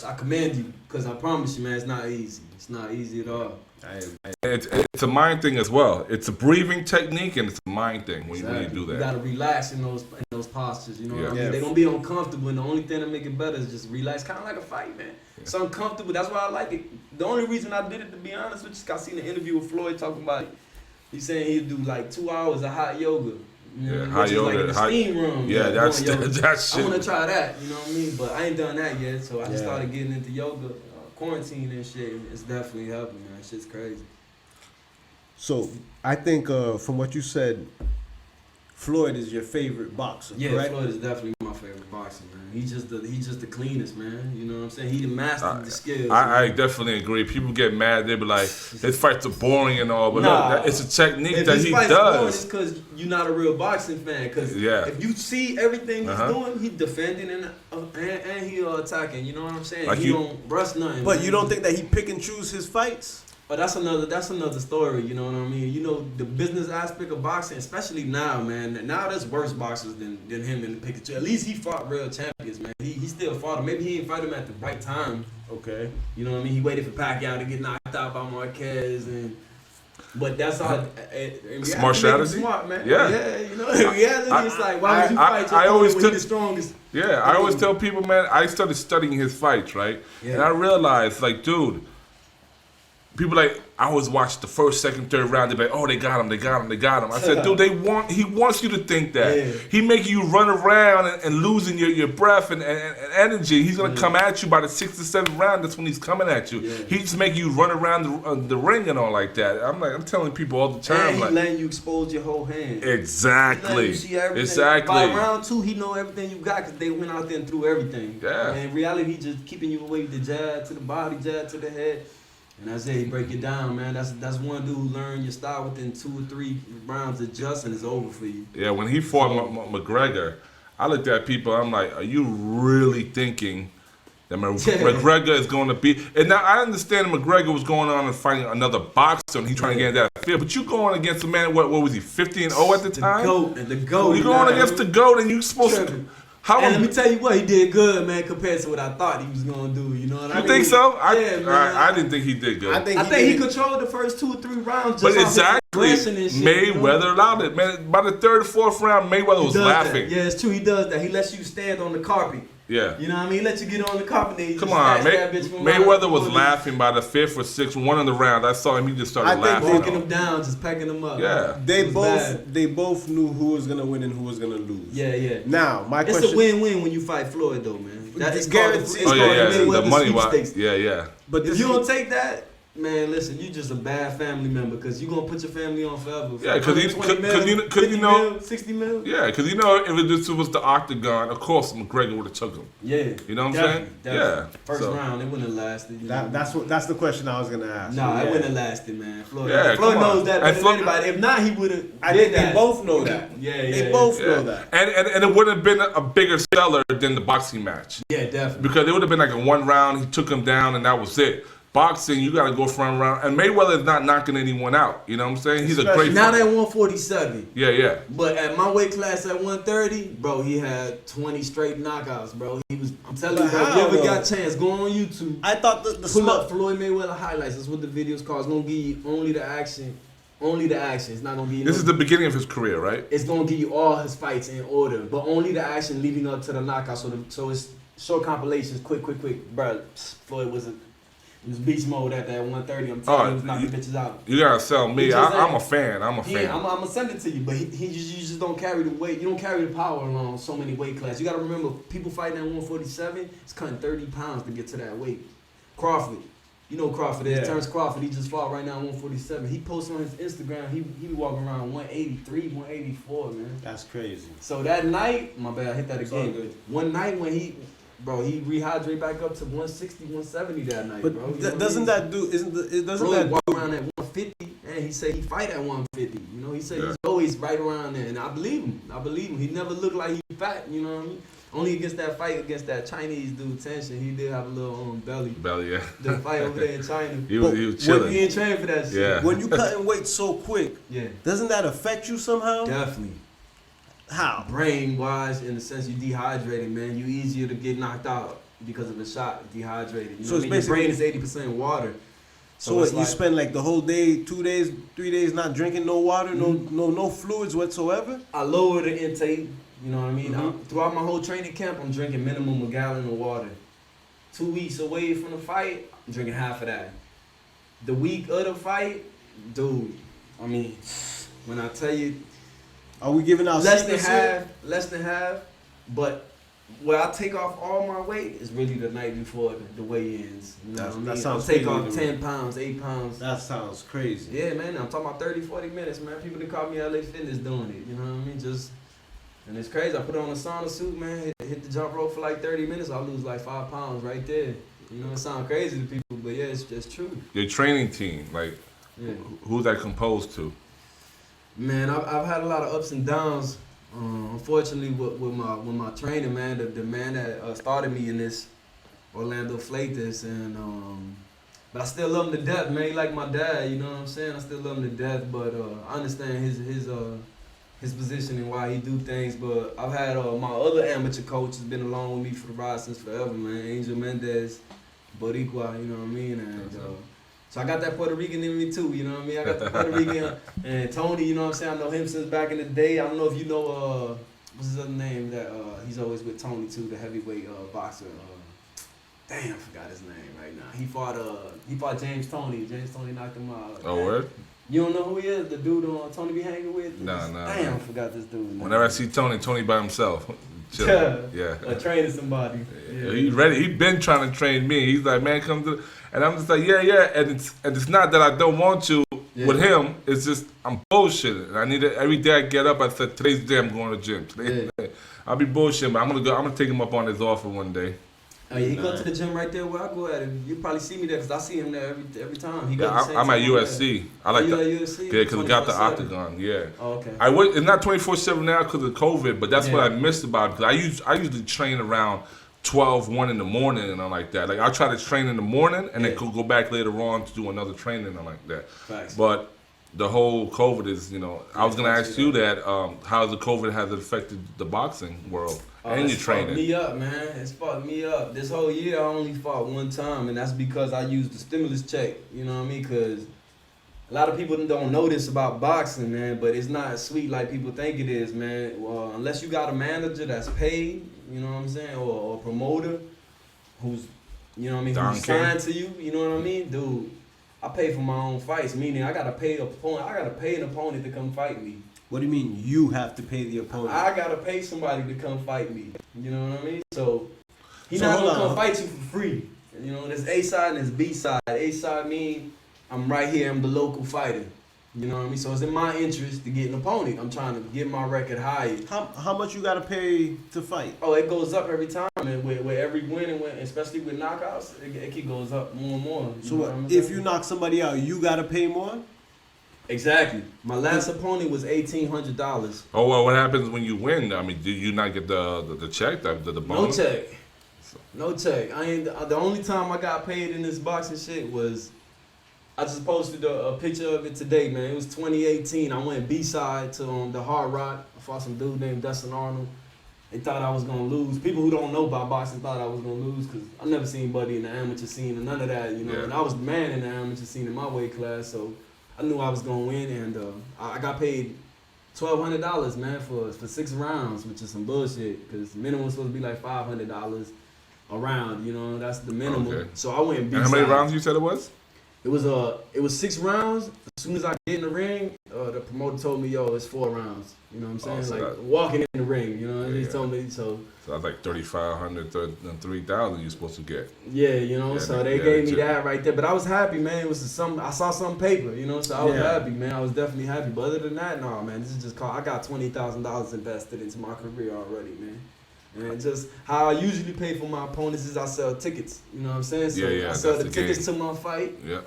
I commend you. Because I promise you, man, it's not easy. It's not easy at all. It's a mind thing as well. It's a breathing technique and it's a mind thing when you do that. You gotta relax in those postures. You know what I mean? They're gonna be uncomfortable, and the only thing that make it better is just relax. Kind of like a fight, man. It's uncomfortable. That's why I like it. The only reason I did it, to be honest with you, I seen an interview with Floyd talking about it. He's saying he'd do like 2 hours of hot yoga. You know, hot yoga, like in the steam room. Yeah, that's shit. I want to try that. You know what I mean? But I ain't done that yet, so I just started getting into yoga. Quarantine and shit, it's definitely helping, man. Shit's crazy. So I think from what you said, Floyd is your favorite boxer, correct? Floyd is definitely my favorite boxer, man. He's just the cleanest, man. You know what I'm saying? He mastered the skills. I definitely agree. People get mad. They be like, his fights are boring and all, but look, it's a technique that he does. If his fights are boring, it's because you're not a real boxing fan. Because if you see everything he's doing, he's defending and he attacking. You know what I'm saying? Like he don't rush nothing. But you don't think that he pick and choose his fights? But that's another story, you know what I mean? You know, the business aspect of boxing, especially now, man. Now there's worse boxers than him in the picture. At least he fought real champions, man. He still fought him. Maybe he didn't fight him at the right time. Okay. You know what I mean? He waited for Pacquiao to get knocked out by Marquez, but that's all. Smart strategy. Smart, man. Yeah. You know, in reality, it's like, why would you fight your opponent when he's the strongest? Yeah, I always tell people, man. I started studying his fights, right? Yeah. And I realized, like, dude. People like, I always watch the first, second, third round. They're like, oh, they got him. I said, dude, he wants you to think that. Yeah. He make you run around and losing your breath and energy. He's gonna come at you by the 6th or 7th round. That's when he's coming at you. Yeah. He just make you run around the ring and all like that. I'm telling people all the time. And he letting you expose your whole hand. Exactly. You see everything. Exactly. By round 2, he know everything you got because they went out there and threw everything. Yeah. And in reality, he just keeping you away with the jab to the body, jab to the head. And that's it. He break it down, man. That's one dude who learn your style within 2 or 3 rounds, adjust, and it's over for you. Yeah, when he fought McGregor, I looked at people. I'm like, are you really thinking that McGregor is going to be? And now I understand McGregor was going on and fighting another boxer, and he trying to get in that field. But you going against a man, what was he, 50-0 at the time? The GOAT. You going against the GOAT, and you supposed to. And let me tell you what, he did good, man, compared to what I thought he was gonna do. You know what I mean? You think so? Man. I didn't think he did good. I think he controlled the first 2 or 3 rounds. Just but exactly, Mayweather allowed it, man. By the 3rd or 4th round, Mayweather was laughing. Yeah, it's true. He does that. He lets you stand on the carpet. Yeah. You know what I mean? He lets you get on the carpet. Then come on, Mayweather was laughing by the 5th or 6th, one of the round. I saw him. He just started laughing. Walking him down, just pecking him up. Yeah. They both knew who was gonna win and who was gonna lose. Yeah. Now my question. It's a win-win when you fight Floyd, though, man. That is guaranteed. The money wise. Yeah. But if you don't take that, man, listen, you just a bad family member because you're going to put your family on forever. Yeah, because you know, 60 mil? Yeah, because you know, if this was the octagon, of course McGregor would have took him. Yeah. You know what I'm saying? Yeah. First round, it wouldn't have lasted. That's the question I was going to ask. No, it wouldn't have lasted, man. Floyd knows that better than anybody. If not, he would have. I think they both know that. They both know that. And it wouldn't have been a bigger seller than the boxing match. Yeah, definitely. Because it would have been like a 1 round, he took him down, and that was it. Boxing, you got to go front round. And Mayweather is not knocking anyone out. You know what I'm saying? He's a great now fighter. Now they're 147. Yeah. But at my weight class at 130, bro, he had 20 straight knockouts, bro. I'm telling you, bro, if you ever got a chance, go on YouTube. I thought pull up Floyd Mayweather highlights. That's what the video's called. It's going to give you only the action. Only the action. It's not going to give you... This is the beginning of his career, right? It's going to give you all his fights in order. But only the action leading up to the knockout. So it's short compilations, quick. Bro, Floyd was a... It was beast mode at that 130. I'm telling you, he was knocking bitches out. You gotta sell me. I'm a fan. I'm gonna send it to you, but you just don't carry the weight. You don't carry the power along so many weight classes. You gotta remember, people fighting at 147, it's cutting 30 pounds to get to that weight. Crawford, you know Crawford is. Terrence Crawford, he just fought right now at 147. He posts on his Instagram, he be walking around 183, 184, man. That's crazy. So that night, my bad, I hit that again. One night when he rehydrate back up to 160, 170 that night, but bro. Doesn't that do? Walk around at 150, and he said he fight at 150. You know, he said he's always right around there, and I believe him. He never looked like he fat. You know what I mean? Only against that fight against that Chinese dude, Tension, he did have a little belly. Belly, yeah. The fight over there in China. He was chilling. He ain't trained for that shit. Yeah. When you cutting weight so quick, doesn't that affect you somehow? Definitely. How? Brain wise, in the sense you dehydrated, man. You easier to get knocked out because of a shot, dehydrated. You know what I mean? Your brain is 80% water. So what, you spend like the whole day, 2 days, 3 days not drinking no water, no fluids whatsoever? I lower the intake, you know what I mean? Throughout my whole training camp, I'm drinking minimum a gallon of water. 2 weeks away from the fight, I'm drinking half of that. The week of the fight, dude, I mean, when I tell you, are we giving out less than half, but where I take off all my weight is really the night before the weigh-ins. You know what I mean? Sounds I'll take off 10 pounds, 8 pounds. That sounds crazy. Yeah, man, I'm talking about 30, 40 minutes, man. People that call me LA Fitness doing it, you know what I mean? And it's crazy. I put on a sauna suit, man, hit the jump rope for like 30 minutes, I'll lose like 5 pounds right there. You know, it sounds crazy to people, but yeah, it's just true. Your training team, like, who's that composed to? Man, I've had a lot of ups and downs. Unfortunately, with my trainer, man, the man that started me in this, Orlando Fleitas, and but I still love him to death, man. He like my dad, you know what I'm saying? I still love him to death, but I understand his position and why he do things. But I've had my other amateur coach has been along with me for the ride since forever, man. Angel Mendez, Boricua, you know what I mean? And so I got that Puerto Rican in me too, you know what I mean? I got the Puerto Rican and Tony, you know what I'm saying? I know him since back in the day. I don't know if you know, what's his other name that he's always with Tony too, the heavyweight boxer. Damn, I forgot his name right now. He fought James Toney. James Toney knocked him out. Oh, word? You don't know who he is? The dude Tony be hanging with? No. Damn, I forgot this dude. Whenever I see Tony by himself. Yeah. Or training somebody. Yeah. He's ready. He been trying to train me. He's like, man, come to. And I'm just like, yeah. And it's not that I don't want to with him. It's just I'm bullshitting. I need it every day. I get up. I said today's the day I'm going to the gym. Today's the day. I'll be bullshitting, but I'm gonna take him up on his offer one day. Oh, yeah, he go to the gym right there where I go at it. You probably see me there because I see him there every time. He I'm at USC. I like that. USC? Yeah, because we got the octagon. Yeah. Oh, okay. It's not 24/7 now because of COVID, but that's what I missed about it. Because I usually train around 12, 1 in the morning and like that. Like I try to train in the morning and then go back later on to do another training and like that. Facts. But the whole COVID is, I was gonna ask you that. How the COVID has affected the boxing world and your training? It's fucked me up, man. It's fucked me up. This whole year I only fought one time, and that's because I used the stimulus check. You know what I mean? Because a lot of people don't know this about boxing, man. But it's not sweet like people think it is, man. Unless you got a manager that's paid, you know what I'm saying, or a promoter who's, you know what I mean, who's signed to you. You know what I mean, dude. I pay for my own fights, meaning I gotta pay an opponent to come fight me. What do you mean you have to pay the opponent? I gotta pay somebody to come fight me. You know what I mean? So he's not gonna come fight you for free. You know, there's A side and there's B side. A side mean I'm right here, I'm the local fighter. You know what I mean? So it's in my interest to get an opponent. I'm trying to get my record higher. How much you gotta pay to fight? Oh, it goes up every time, and with every win, and especially with knockouts, it goes up more and more. So what? If you knock somebody out, you gotta pay more? Exactly. My last opponent was $1,800. Oh well, what happens when you win? I mean, do you not get the check, the bonus? No check. No check. The only time I got paid in this boxing shit was. I just posted a picture of it today, man. It was 2018. I went B-side to the Hard Rock. I fought some dude named Dustin Arnold. They thought I was going to lose. People who don't know about boxing thought I was going to lose because I never seen Buddy in the amateur scene and none of that, you know. Yeah. And I was the man in the amateur scene in my weight class, so I knew I was going to win. And I got paid $1,200, man, for 6 rounds, which is some bullshit because minimum was supposed to be like $500. a round. You know, that's the minimum. Okay. So I went B-side. And how many rounds you said it was? It was 6 rounds. As soon as I get in the ring, the promoter told me, "Yo, it's 4 rounds." You know what I'm saying? So walking in the ring. You know, he told me so. So that's like 3,500 and 3,000 you're supposed to get. Yeah, you know. So they gave me that right there. But I was happy, man. It was I saw some paper, you know. So I was happy, man. I was definitely happy. But other than that, no, man. This is just I got $20,000 invested into my career already, man. And just how I usually pay for my opponents is I sell tickets. You know what I'm saying? So I sell the tickets to my fight. Yeah.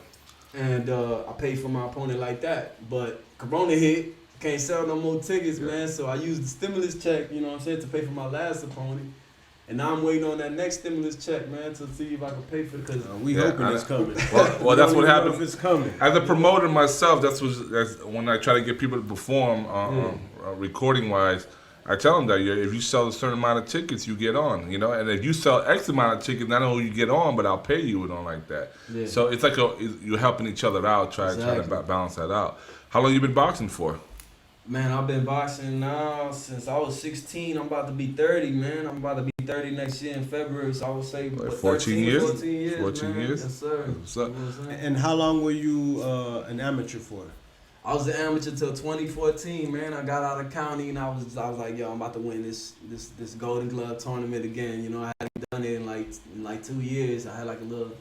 And I pay for my opponent like that. But Corona hit. Can't sell no more tickets, man. So I used the stimulus check, you know what I'm saying, to pay for my last opponent. And now I'm waiting on that next stimulus check, man, to see if I can pay for it. Because we hoping it's coming. Well, that's what happened. If it's coming. As a promoter myself, that's when I try to get people to perform, recording wise. I tell them that if you sell a certain amount of tickets, you get on, you know. And if you sell X amount of tickets, not only you get on, but I'll pay you and on like that. Yeah. So it's like you're helping each other out, try to balance that out. How long you been boxing for? Man, I've been boxing now since I was 16. I'm about to be 30, man. I'm about to be 30 next year in February, so I would say like 14 years? 14 years, 14 man. years? Yes, sir. What's up? And how long were you an amateur for? I was an amateur till 2014, man. I got out of county and I was like, yo, I'm about to win this Golden Glove tournament again. You know, I hadn't done it in like 2 years. I had like a little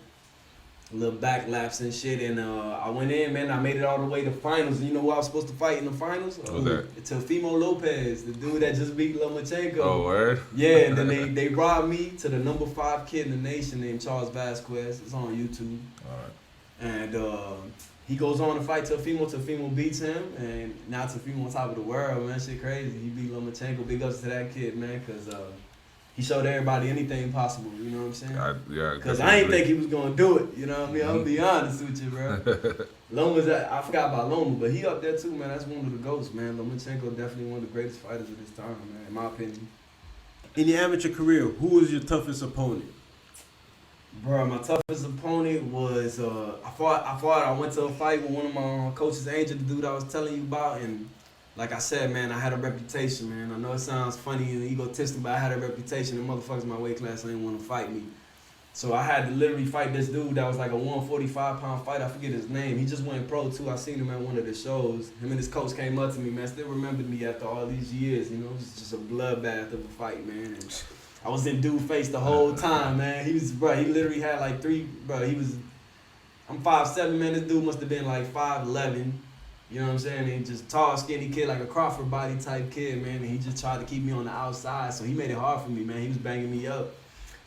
back lapse and shit, and I went in, man. I made it all the way to finals. You know who I was supposed to fight in the finals? Who's that? Teofimo Lopez, the dude that just beat Lomachenko. Oh, word? Yeah, and then they brought me to the number 5 kid in the nation named Charles Vasquez. It's on YouTube. All right. And he goes on to fight Teofimo. Teofimo beats him, and now Teofimo on top of the world, man. Shit crazy. He beat Lomachenko. Big ups to that kid, man, because he showed everybody anything possible. You know what I'm saying? Because I didn't think he was going to do it. You know what I mean? I'm going to be honest with you, bro. Loma's I forgot about Loma, but he up there too, man. That's one of the GOATs, man. Lomachenko definitely one of the greatest fighters of this time, man, in my opinion. In your amateur career, who was your toughest opponent? Bro, my toughest opponent was I went to a fight with one of my coaches, Angel, the dude I was telling you about, and like I said, man, I had a reputation, man. I know it sounds funny and egotistic, but I had a reputation, and motherfuckers in my weight class didn't want to fight me. So I had to literally fight this dude that was like a 145-pound fighter. I forget his name. He just went pro too. I seen him at one of the shows. Him and his coach came up to me, man. Still remembered me after all these years. You know, it was just a bloodbath of a fight, man. And I was in dude face the whole time, man. He literally had like I'm 5'7", man. This dude must have been like 5'11". You know what I'm saying? And just tall, skinny kid, like a Crawford body type kid, man. And he just tried to keep me on the outside. So he made it hard for me, man. He was banging me up.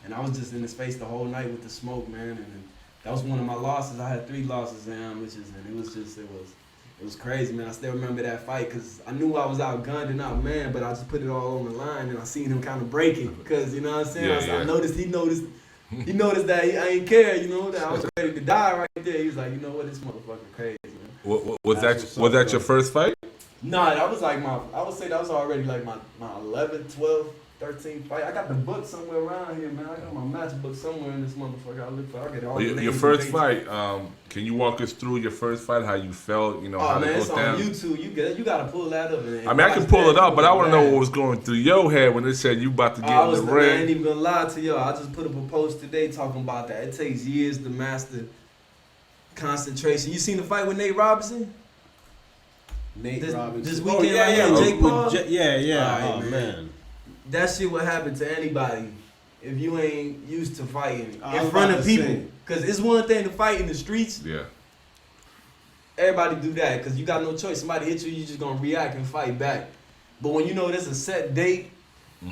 And I was just in his face the whole night with the smoke, man. And that was one of my losses. I had 3 losses in amateurs, and it was crazy, man. I still remember that fight because I knew I was outgunned and outmanned, but I just put it all on the line, and I seen him kind of breaking because, you know what I'm saying? I noticed he noticed that I ain't care, you know, that I was ready to die right there. He was like, you know what, this motherfucker crazy, man. Was that your first fight? Nah, that was like I would say that was already like my 11th, 12th, 13th fight. I got the book somewhere around here, man. I got my match book somewhere in this motherfucker. I look for. I get all the names. Your first fight. Can you walk us through your first fight? How you felt? You know how man, it goes down. It's on YouTube. You gotta pull that up. I mean, I can pull it up, but I want to know what was going through your head when they said you about to get in the ring. I ain't even gonna lie to y'all. I just put up a post today talking about that. It takes years to master concentration. You seen the fight with Nate Robinson? Robinson. This weekend, Jake Paul. Oh man. That shit would happen to anybody if you ain't used to fighting in front of people. Because it's one thing to fight in the streets. Yeah. Everybody do that because you got no choice. Somebody hit you, you just going to react and fight back. But when you know there's a set date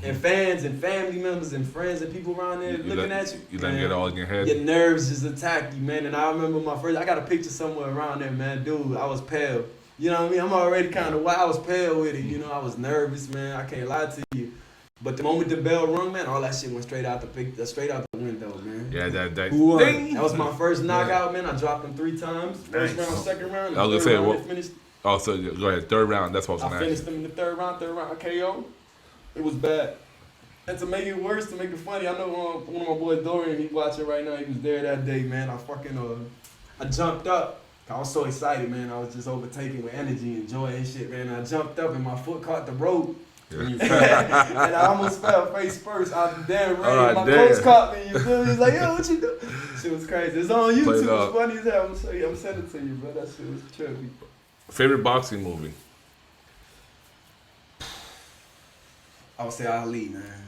and fans and family members and friends and people around there looking at you. You let get all in your head. Your nerves just attack you, man. And I remember I got a picture somewhere around there, man. Dude, I was pale. You know what I mean? I'm already kind of wild. I was pale with it. You know, I was nervous, man. I can't lie to you. But the moment the bell rung, man, all that shit went straight out the window, man. Yeah, that was my first knockout, man. I dropped him 3 times. First round, second round. I was gonna say, finished. Oh, so go ahead. 3rd round. That's what I was gonna finished him in the third round, I KO. It was bad. And to make it worse, to make it funny, I know one of my boys, Dorian, he's watching right now. He was there that day, man. I jumped up. I was so excited, man. I was just overtaken with energy and joy and shit, man. I jumped up and my foot caught the rope. When you fell. And I almost fell face first out the damn ring. My damn. coach caught me. You feel me? He's like, yo, what you do? Shit was crazy. It's on YouTube. It's funny as hell. I'm gonna show you. I'm sending it to you, bro. That shit was trippy. Favorite boxing movie? I would say Ali, man.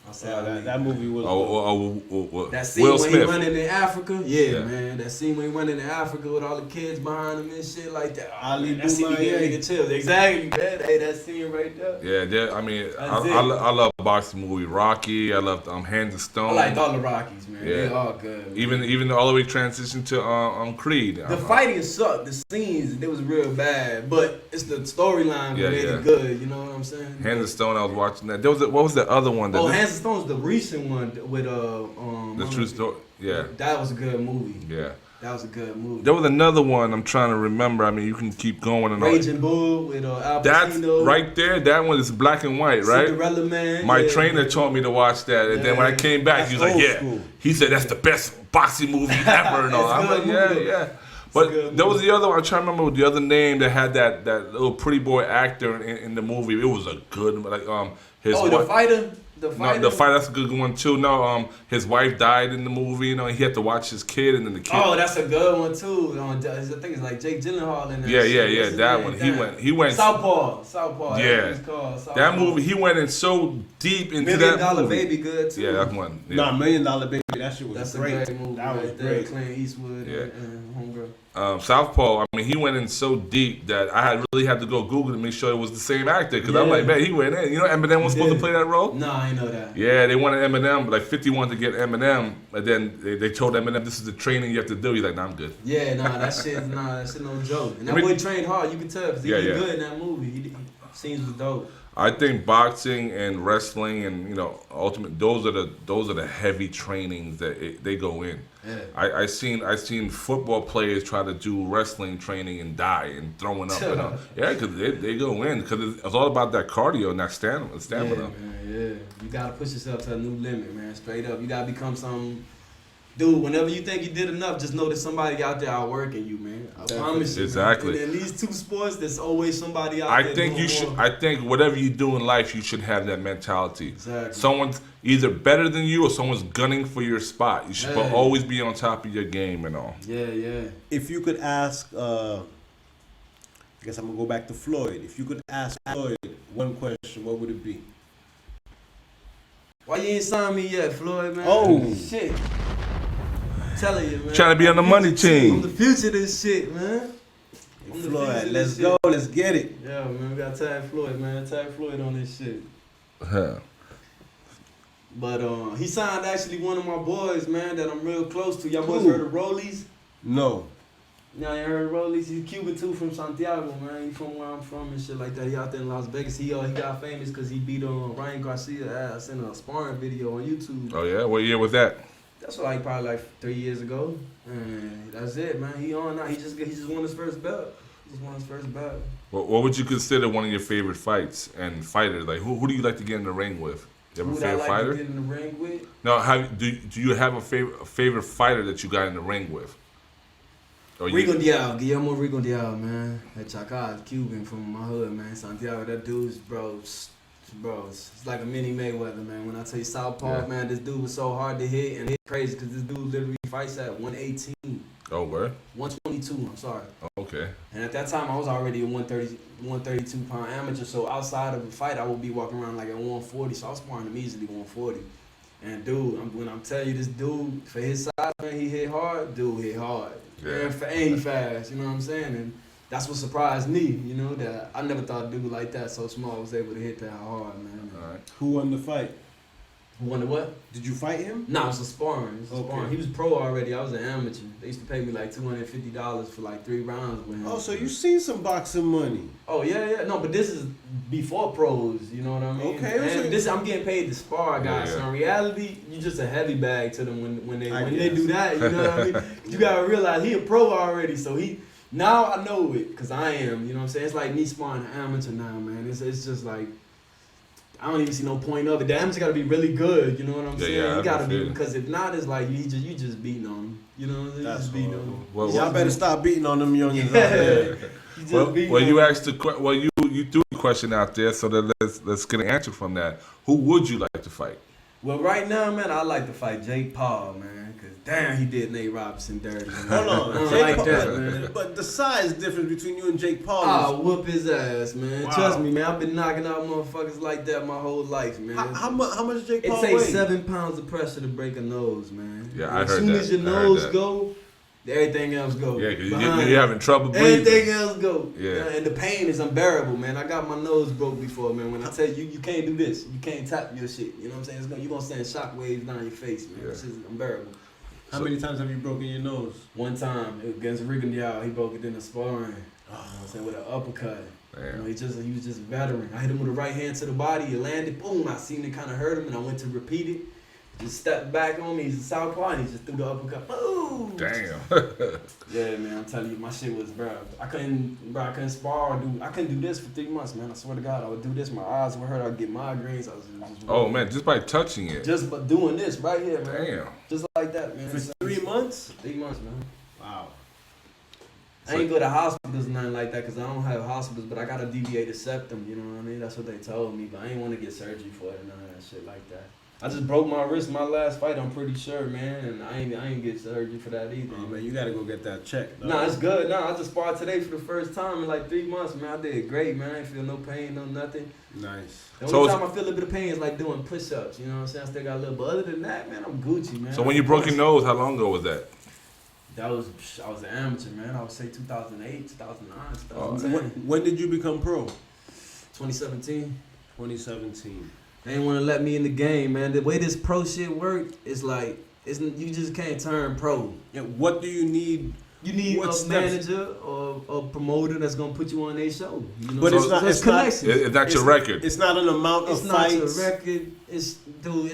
I'll say Ali. That movie was. That scene Will when Smith. he running in Africa, yeah, man. That scene when he running in Africa with all the kids behind him and shit like that. Ali that scene gave nigga chills. Exactly, man. Hey, that scene right there. Yeah, I mean, I love boxing movie. Rocky. I love Hands of Stone. I liked all the Rockies, man. Yeah. They all good. Man. Even all the way transitioned to Creed. The fighting sucked. The scenes, it was real bad, but it's the storyline that made it good. You know what I'm saying? Hands of Stone. I was watching that. What was the other one? Hands of Stone's the recent one with The True Story. Yeah. That was a good movie. Yeah. That was a good movie. There was another one I'm trying to remember. I mean, you can keep going and Raging Bull with Al Pacino. That's right there. That one is black and white, right? Cinderella Man. My trainer told me to watch that, and then when I came back, he was like, "Yeah." School. He said that's the best boxing movie ever, and all. I'm like, "Yeah." But there was the other one. I'm trying to remember the other name that had that little pretty boy actor in the movie. It was a good his. The fighter. The fighter, that's a good one too. No, his wife died in the movie. You know, he had to watch his kid, and then the kid. Oh, that's a good one too. I think it's like Jake Gyllenhaal in that. Yeah. That one. He went. Southpaw. Yeah. That movie. He went in so deep into that movie. $1 Million Baby, good too. Yeah, that's one. Yeah. $1 Million Baby. That shit was that's great. That's a great movie. That was there. great. Clint Eastwood and Homegirl. Southpaw, I mean, he went in so deep that I really had to go Google to make sure it was the same actor. Because I'm like, man, he went in. You know, Eminem was supposed to play that role? No, I know that. Yeah, they wanted Eminem, like 50 wanted to get Eminem, and then they told Eminem, this is the training you have to do. He's like, nah, I'm good. Yeah, that shit no joke. And that boy trained hard, you can tell, because he did good in that movie. He scenes was dope. I think boxing and wrestling and ultimate those are the heavy trainings that they go in. Yeah. I seen football players try to do wrestling training and die and throwing up. Yeah, because they go in because it's all about that cardio and that stamina. Yeah, man, yeah. You gotta push yourself to a new limit, man. Straight up, you gotta become some. Dude, whenever you think you did enough, just know there's somebody out there outworking you, man. I promise you. Exactly. And in these two sports, there's always somebody out there. I think you should. I think whatever you do in life, you should have that mentality. Exactly. Someone's either better than you or someone's gunning for your spot. You should always be on top of your game and all. Yeah. If you could ask, I guess I'm gonna go back to Floyd. If you could ask Floyd one question, what would it be? Why you ain't signed me yet, Floyd, man? Oh shit. Telling you, man. Trying to be on the money team. I'm the future of this shit, man. Floyd, let's go. Let's get it. Yeah, man. We gotta tag Floyd, man. Tag Floyd on this shit. But he signed actually one of my boys, man, that I'm real close to. Y'all boys heard of Rollies? No. Nah, you heard of Rollies? He's Cuban too, from Santiago, man. He from where I'm from and shit like that. He out there in Las Vegas. He got famous because he beat Ryan Garcia ass in a sparring video on YouTube. Oh yeah, what year was that? That's probably 3 years ago. And that's it, man. He on now. He just won his first belt. What would you consider one of your favorite fights and fighters? Like who do you like to get in the ring with? You have a favorite fighter? To get in the ring with? No, do you have a favorite fighter that you got in the ring with? Guillermo Rico Diaz, man. That Chacal, Cuban from my hood, man. Santiago, that dude's it's like a mini Mayweather, man. When I tell you Southpaw, man, this dude was so hard to hit and hit crazy because this dude literally fights at 118. Oh, where? 122, I'm sorry. Oh, okay. And at that time, I was already a 132 pound amateur, so outside of a fight, I would be walking around like at 140, so I was sparring him easily 140. And dude, when I'm telling you, this dude, for his size, man, he hit hard. Dude hit hard. Yeah. And he fast, you know what I'm saying? And that's what surprised me, that I never thought a dude like that, so small, was able to hit that hard, man. All right. Who won the fight? Who won the what? Did you fight him? Nah, it was a sparring. He was pro already. I was an amateur. They used to pay me like $250 for like 3 rounds with him. Oh, so you seen some boxing money? Oh yeah. No, but this is before pros. You know what I mean? Okay. And I'm getting paid to spar guys. Yeah. So in reality, you just a heavy bag to them when they do that. You know what I mean? You gotta realize he a pro already. So now I know it because I am. You know what I'm saying? It's like me sparring an amateur now, man. It's just like. I don't even see no point of it. The amateur gotta be really good, you know what I'm saying? Yeah, you gotta be, because if not, it's like you just beating on them. You know what I'm saying? That's just beating on them. Y'all better stop beating on them youngins out there. You you threw the question out there, so that let's get an answer from that. Who would you like to fight? Well, right now, man, I like to fight Jake Paul, man, because damn, he did Nate Robinson dirty. Man. Hold on. I don't like that, man. But the size difference between you and Jake Paul I'll whoop his ass, man. Wow. Trust me, man. I've been knocking out motherfuckers like that my whole life, man. How much Jake Paul It takes weigh? 7 pounds of pressure to break a nose, man. Yeah, I heard as soon that. as your I heard nose that. go, everything else go. Yeah, because you're having trouble breathing. Everything else go. Yeah. And the pain is unbearable, man. I got my nose broke before, man. When I tell you, you can't do this. You can't tap your shit. You know what I'm saying? You're going to send shockwaves down your face, man. Yeah. This is unbearable. How many times have you broken your nose? One time against Rigondeaux, he broke it in the sparring. You know what I'm saying? With an uppercut. Damn. You know, he was just a veteran. I hit him with a right hand to the body. He landed. Boom. I seen it kind of hurt him, and I went to repeat it. Just stepped back on me. He's a southpaw, and he just threw the uppercut. Boom. Damn. Yeah, man. I'm telling you, my shit was, bro. I couldn't spar or I couldn't do this for 3 months, man. I swear to God, I would do this. My eyes would hurt. I'd get migraines. I was just Oh man, just by touching it. just by doing this right here, man. Damn. Just like that, man. For 3 months? 3 months, man. Wow. I ain't go to hospitals, nothing like that, because I don't have hospitals, but I got a deviated septum, you know what I mean? That's what they told me, but I ain't want to get surgery for it or none of that shit like that. I just broke my wrist my last fight, I'm pretty sure, man, and I ain't get surgery for that either. Oh man, you gotta go get that checked. Nah, it's good. Nah, I just sparred today for the first time in like 3 months, man. I did great, man. I ain't feel no pain, no nothing. Nice. The only time I feel a bit of pain is like doing push-ups, you know what I'm saying? I still got a little, but other than that, man, I'm Gucci, man. So when you broke your nose, how long ago was that? I was an amateur, man. I would say 2008, 2009, 2010. When did you become pro? 2017. 2017. They didn't want to let me in the game, man. The way this pro shit work is like, you just can't turn pro. Yeah, what do you need? You need What a steps? manager or a promoter that's gonna put you on their show. You know? But it's not. It's It's not. connections. It's not your record. It's not an amount of It's not your fights. record. It's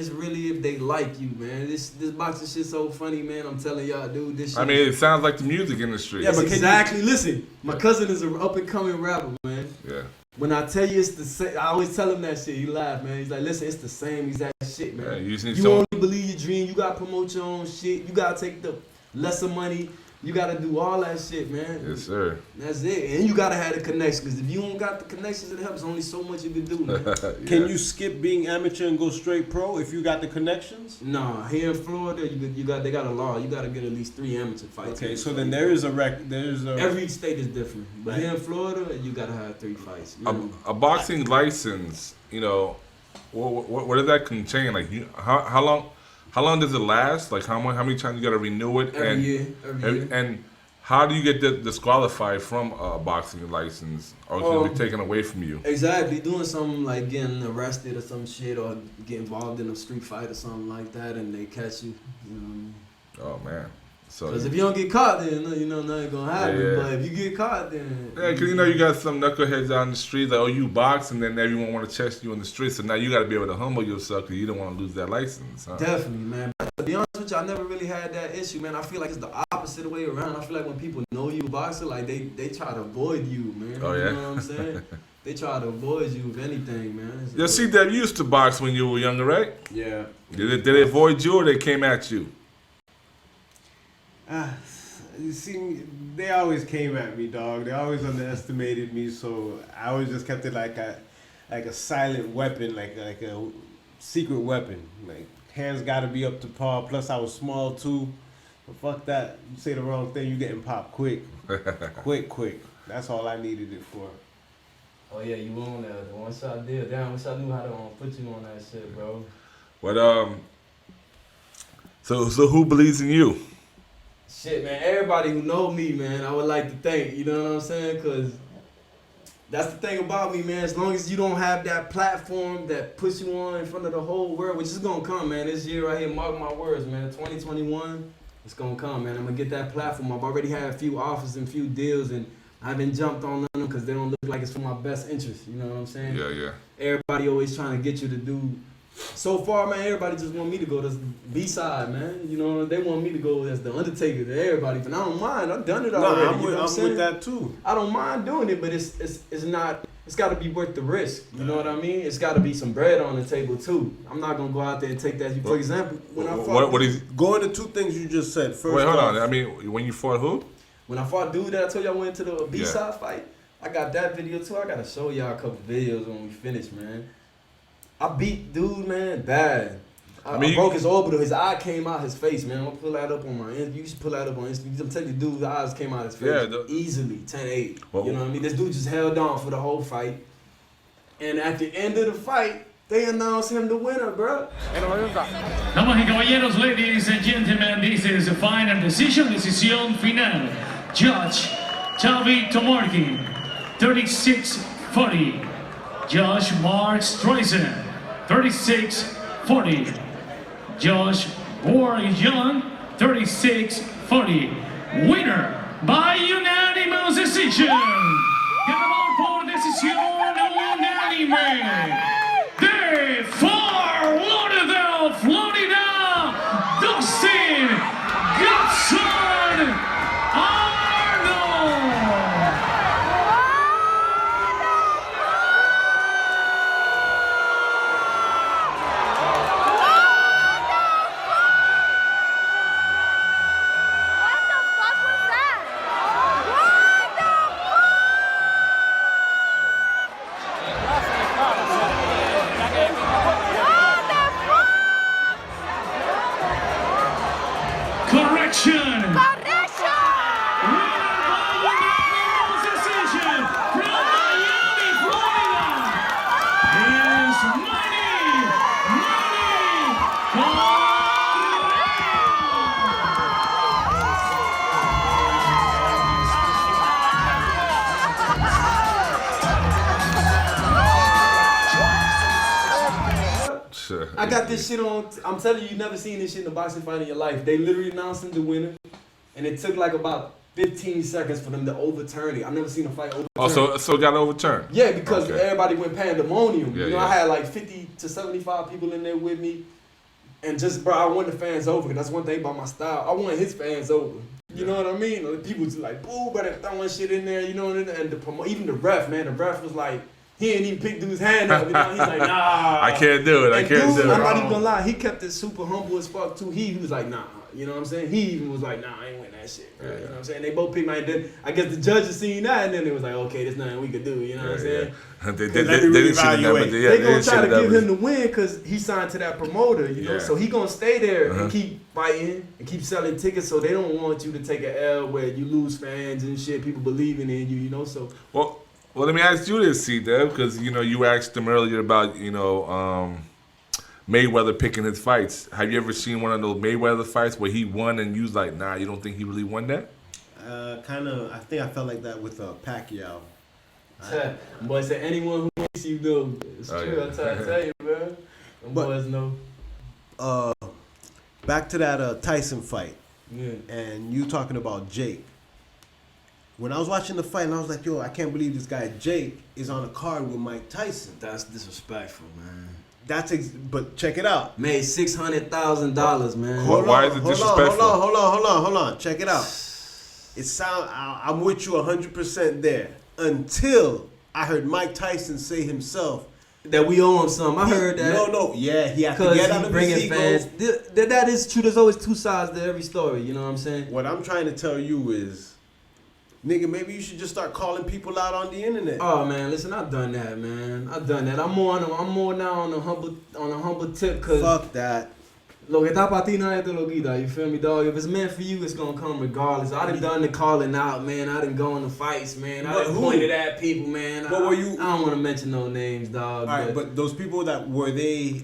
really if they like you, man. This boxing shit so funny, man. I'm telling y'all, dude. This shit. I mean, it sounds like the music industry. Yeah, It's but can exactly. Listen, my cousin is an up and coming rapper, man. Yeah. When I tell you it's the same, I always tell him that shit. He laugh, man. He's like, listen, it's the same exact shit, man. Yeah, you just need You someone. only believe your dream. You gotta promote your own shit. You gotta take the lesser money. You gotta do all that shit, man. Yes, sir. That's it. And you gotta have the connections. Because if you don't got the connections, it helps. Only so much you can do, man. Can you skip being amateur and go straight pro if you got the connections? Nah, here in Florida, they got a law. You gotta get at least 3 amateur fights. Okay, so then there is a record. Every state is different, but here in Florida, you gotta have 3 fights. A boxing license, you know, what does that contain? Like, how long does it last? Like, how many times you got to renew it? Every year. And how do you get disqualified from a boxing license, or can it be taken away from you? Exactly, doing something like getting arrested or some shit, or get involved in a street fight or something like that, and they catch you. You know. Oh man. So Because if you don't get caught, then nothing gonna happen. Yeah. But if you get caught, then yeah, because you got some knuckleheads out in the street like, oh, you box, and then everyone want to test you in the street. So now you got to be able to humble yourself because you don't want to lose that license. Huh? definitely, man. But to be honest with you, I never really had that issue, man. I feel like it's the opposite way around. I feel like when people know you a boxer, like they try to avoid you, man. Oh, yeah? You know what I'm saying? They try to avoid you if anything, man. Yeah, see, Deb, you used to box when you were younger, right? Yeah. Did they avoid you or they came at you? You see, they always came at me, dog. They always underestimated me, so I always just kept it like a silent weapon, like a secret weapon. Like, hands got to be up to par. Plus, I was small too. But fuck that. You say the wrong thing, you getting popped quick, quick. That's all I needed it for. Oh yeah, you on the one shot deal. Damn, I wish I knew how to put you on that shit, bro. But so who believes in you? Shit, man, everybody who know me, man, I would like to thank, you know what I'm saying? Because that's the thing about me, man. As long as you don't have that platform that puts you on in front of the whole world, which is going to come, man. This year right here, mark my words, man. 2021, it's going to come, man. I'm going to get that platform. I've already had a few offers and a few deals, and I haven't jumped on none of them because they don't look like it's for my best interest, you know what I'm saying? Yeah. Everybody always trying to get you to do. So far, man, everybody just want me to go to B-side, man. You know, they want me to go as the Undertaker to everybody. But I don't mind. I've done it already. I'm with that too. I don't mind doing it, but it's not. It's got to be worth the risk. You know what I mean? It's got to be some bread on the table too. I'm not gonna go out there and take that. For example, when I fought. What is? Go into 2 things you just said. First, Wait, hold on. I mean, when you fought who? When I fought dude that I told you I went to the B-side fight. I got that video too. I gotta show y'all a couple videos when we finish, man. I beat dude, man, bad. I broke his orbital. His eye came out his face, man. I'm gonna pull that up on my Instagram. You should pull that up on Instagram. I'm telling you, dude's eyes came out his face easily, 10-8. Well, you know what I mean? This dude just held on for the whole fight. And at the end of the fight, they announced him the winner, bro. Damas y caballeros, ladies and gentlemen, this is the final decision, decisión final. Judge Tavi Tomorki, 36-40. Judge Mark Streisand, 36-40. Judge Borg Young, 36-40. Winner by unanimous decision. Ganador por decisión unánime. De Fort Lauderdale, Florida, Dustin Godson Arnold. Correction! Decision from Miami, Florida is Manny Sure. I got this shit on. I'm telling you, never seen this shit in a boxing fight in your life. They literally announced him the winner, and it took like about 15 seconds for them to overturn it. I've never seen a fight overturn. Oh, so it got overturned? Yeah, because everybody went pandemonium. Yeah, I had like 50 to 75 people in there with me, and just, bro, I won the fans over. That's one thing about my style. I won his fans over. You know what I mean? People was like, boo, but they're throwing shit in there, you know, and even the ref, man, the ref was like, he ain't even pick dude's hand up. You know? He's like, nah. I can't do it. I can't do it. I'm not even gonna lie. He kept it super humble as fuck too. He was like, nah. You know what I'm saying? He even was like, nah, I ain't win that shit. Bro. You know what I'm saying? They both picked my hand. I guess the judges seen that, and then it was like, okay, there's nothing we could do. You know what I'm saying? They didn't see the number. They gonna try to give him the win because he signed to that promoter. You know, so he gonna stay there and keep fighting and keep selling tickets. So they don't want you to take an L where you lose fans and shit. People believing in you. You know, so Well, let me ask you this, C-Dub, because, you know, you asked him earlier about, you know, Mayweather picking his fights. Have you ever seen one of those Mayweather fights where he won and you was like, nah, you don't think he really won that? Kind of. I think I felt like that with Pacquiao. Boy, said anyone who makes you know, it's true. Yeah. I tell you, man. Boys know. Back to that Tyson fight. Yeah. And you talking about Jake. When I was watching the fight, and I was like, yo, I can't believe this guy Jake is on a card with Mike Tyson. That's disrespectful, man. But check it out. Made $600,000, man. Why is it disrespectful? Hold on. Check it out. I'm with you 100% there. Until I heard Mike Tyson say himself that we owe him some. I heard that. No. Yeah, he had to get out of his ego. Fans. That is true. There's always two sides to every story. You know what I'm saying? What I'm trying to tell you is, nigga, maybe you should just start calling people out on the internet. Oh man, listen, I've done that, man. I've done that. I'm more now on a humble tip, cause fuck that. Lo que está pa ti nadie te lo quita. You feel me, dog? If it's meant for you, it's gonna come regardless. I done the calling out, man. I done gone to fights, man. I done pointed at people, man. What were you? I don't want to mention no names, dog. All right, but those people that were they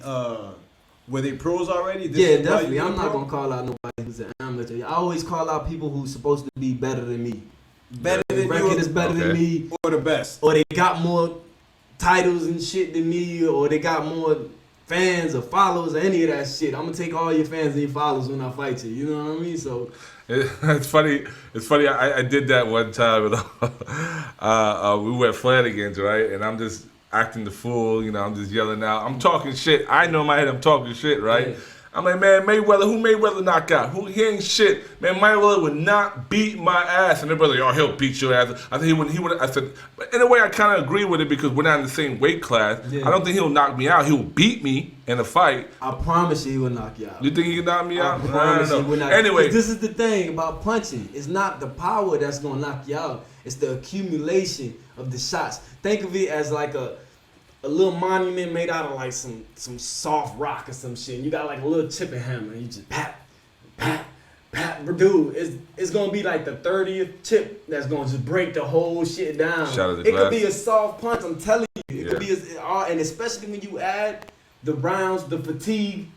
pros already? Yeah, definitely. I'm not gonna call out nobody who's an amateur. I always call out people who's supposed to be better than me. Better than record is better than me, or the best, or they got more titles and shit than me, or they got more fans or followers or any of that shit. I'm gonna take all your fans and your followers when I fight you. You know what I mean? So it's funny. It's funny. I did that one time. We were at Flanagan's, right? And I'm just acting the fool. You know, I'm just yelling out. I'm talking shit. I know in my head I'm talking shit, right? Yeah. I'm like, man, Mayweather, who Mayweather knock out? Who, he ain't shit. Man, Mayweather would not beat my ass. And everybody's like, oh, he'll beat your ass. I think he would. I said, but in a way, I kind of agree with it because we're not in the same weight class. Yeah. I don't think he'll knock me out. He'll beat me in a fight. I promise you he will knock you out. You think he can knock me out? I promise you he will knock you out. Anyway. This is the thing about punching. It's not the power that's going to knock you out. It's the accumulation of the shots. Think of it as like a little monument made out of like some soft rock or some shit. And you got like a little chipping hammer and you just pat. Dude, it's gonna be like the 30th chip that's gonna just break the whole shit down. It could be a soft punch, I'm telling you. It could be and especially when you add the rounds, the fatigue,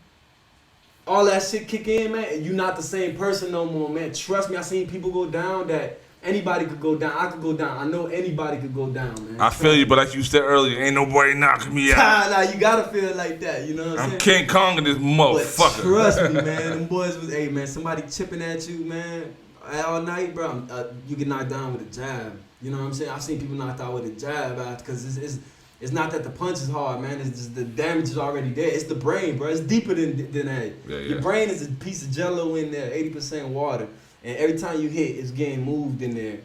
all that shit kick in, man, and you're not the same person no more, man. Trust me, I seen people go down that anybody could go down. I could go down. I know anybody could go down, man. I feel you, but like you said earlier, ain't nobody knocking me out. Nah, you gotta feel like that, you know what I'm saying? I'm King Kong in this motherfucker. But trust me, man, them boys was, hey, man, somebody chipping at you, man, all night, bro, you get knocked down with a jab. You know what I'm saying? I've seen people knocked out with a jab because it's not that the punch is hard, man. It's just the damage is already there. It's the brain, bro. It's deeper than that. Yeah. Your brain is a piece of jello in there, 80% water. And every time you hit, it's getting moved in there.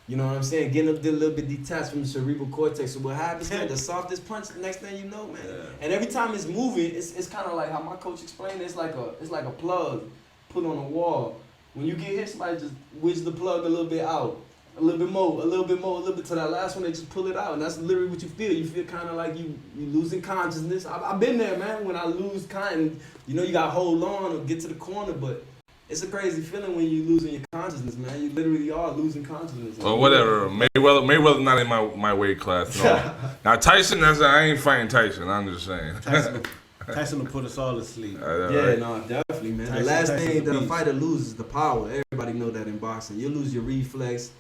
You know what I'm saying? Getting a little bit detached from the cerebral cortex. So what happens, man, the softest punch, the next thing you know, man. Yeah. And every time it's moving, it's kind of like how my coach explained it. It's like a plug put on a wall. When you get hit, somebody just wedge the plug a little bit out. A little bit more, a little bit to that last one, they just pull it out. And that's literally what you feel. You feel kind of like you losing consciousness. I've been there, man, when I lose consciousness. You know, you got to hold on or get to the corner, but it's a crazy feeling when you losing your consciousness, man. You literally are losing consciousness. Well, whatever. Mayweather's not in my weight class. No. Now, Tyson, I ain't fighting Tyson. I'm just saying. Tyson will put us all to sleep. Yeah, no, definitely, man. The last thing that a fighter loses is the power. Everybody know that in boxing. You lose your reflex.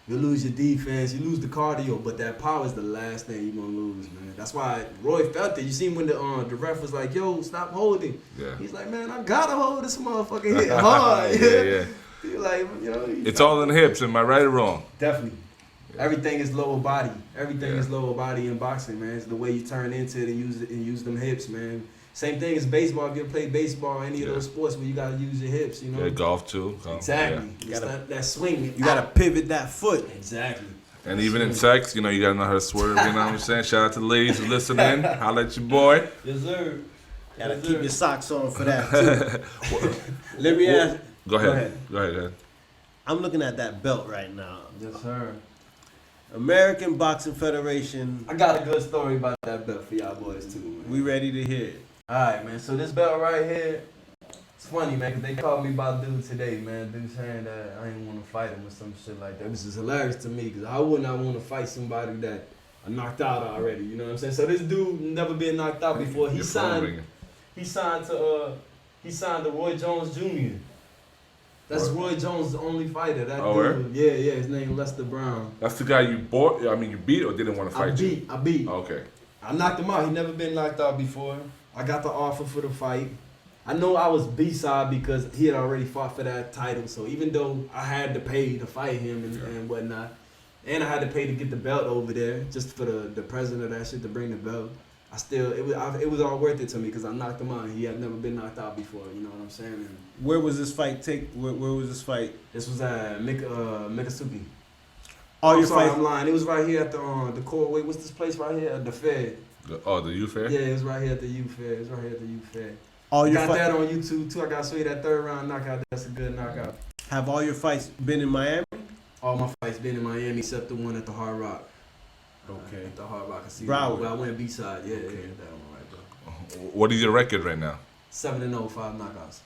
You lose your defense, you lose the cardio, but that power is the last thing you're gonna lose, man. That's why Roy felt it. You see when the ref was like, "Yo, stop holding." Yeah. He's like, "Man, I gotta hold this motherfucker hit hard." yeah. He's like, you know. It's all in the hips. Am I right or wrong? Definitely. Yeah. Everything is lower body. Everything is lower body in boxing, man. It's the way you turn into it and use them hips, man. Same thing as baseball. If you ever play baseball, any of those sports where you gotta use your hips, you know. Yeah, golf too. Exactly. Yeah. That swing. You gotta pivot that foot. Exactly. And even in sex, you know, you gotta know how to swerve. You know what I'm saying? Shout out to the ladies who listening. Holla at your boy. Yes, sir. Gotta keep your socks on for that too. Let me ask. Go ahead. I'm looking at that belt right now. Yes, sir. American Boxing Federation. I got a good story about that belt for y'all boys too, man. We ready to hear it. Alright, man. So this belt right here, it's funny, man, because they called me about dude today, man. Dude saying that I didn't want to fight him or some shit like that. Which is hilarious to me, because how would I want to fight somebody that I knocked out already? You know what I'm saying? So this dude never been knocked out before. He signed to Roy Jones Jr. That's Roy Jones' only fighter. That dude. Yeah, his name Lester Brown. That's the guy you bought? I mean, you beat or didn't want to fight you? I beat. Oh, okay. I knocked him out. He never been knocked out before. I got the offer for the fight. I know I was B-side because he had already fought for that title. So even though I had to pay to fight him and whatnot, and I had to pay to get the belt over there just for the president of that shit to bring the belt, it was all worth it to me because I knocked him out. He had never been knocked out before. You know what I'm saying? And where was this fight Where was this fight? This was at Mikasuki. I'm lying. It was right here at the court. Wait, what's this place right here? The Fed. The U Fair? Yeah, it was right here at the U Fair. I got that on YouTube too. I got to show you that third round knockout. That's a good knockout. Have all your fights been in Miami? All my fights been in Miami except the one at the Hard Rock. Okay. At the Hard Rock Casino. Broward. Well, I went B-side. Yeah, that one right there. What is your record right now? 7-0, 5 knockouts.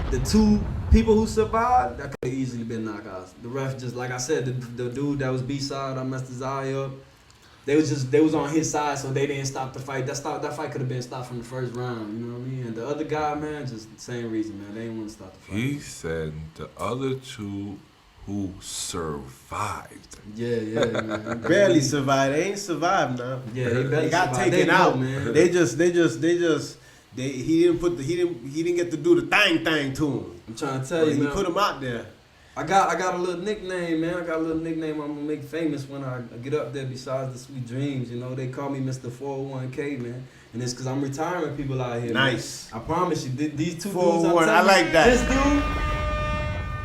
The two people who survived, that could have easily been knockouts. The ref just, like I said, the dude that was B-side, I messed his eye up. They was on his side, so they didn't stop the fight. That fight could have been stopped from the first round, you know what I mean? And the other guy, man, just the same reason, man. They didn't want to stop the fight. He said the other two who survived. Yeah, man. Barely survived. They ain't survived now. Yeah, they got survived. taken out, man. He didn't get to do the thing to him. I'm trying to tell you, man. He put him out there. I got a little nickname, man. I got a little nickname I'm gonna make famous when I get up there besides the Sweet Dreams. You know, they call me Mr. 401k, man. And it's because I'm retiring people out here. Nice. Man. I promise you, these two dudes. I like that. This dude,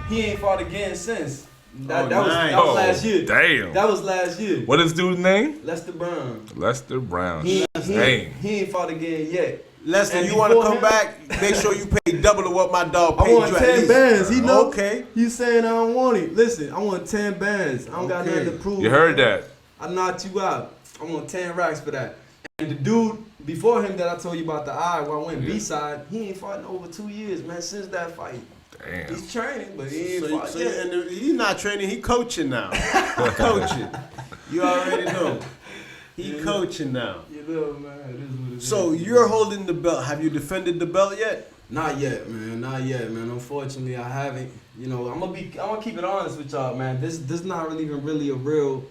he ain't fought again since. That was last year. Damn. That was last year. What is dude's name? Lester Brown. Lester Brown. He ain't fought again yet. Lester, you want to come back? Make sure you pay double of what my dog paid you. I want 10 bands. He know. Okay. You saying I don't want it? Listen, I want 10 bands. I don't got nothing to prove. You heard that? I knocked you out. I want 10 racks for that. And the dude before him that I told you about the eye, where I went B-side, he ain't fought in over 2 years, man. Since that fight. Damn. He's training, but he ain't fought yet. And he's not training. He coaching now. Coaching. You already know. He coaching now. You know, man. It is what it so is. you're holding the belt. Have you defended the belt yet? Not yet, man. Not yet, man. Unfortunately, I haven't. You know, I'm gonna keep it honest with y'all, man. This not even really a real.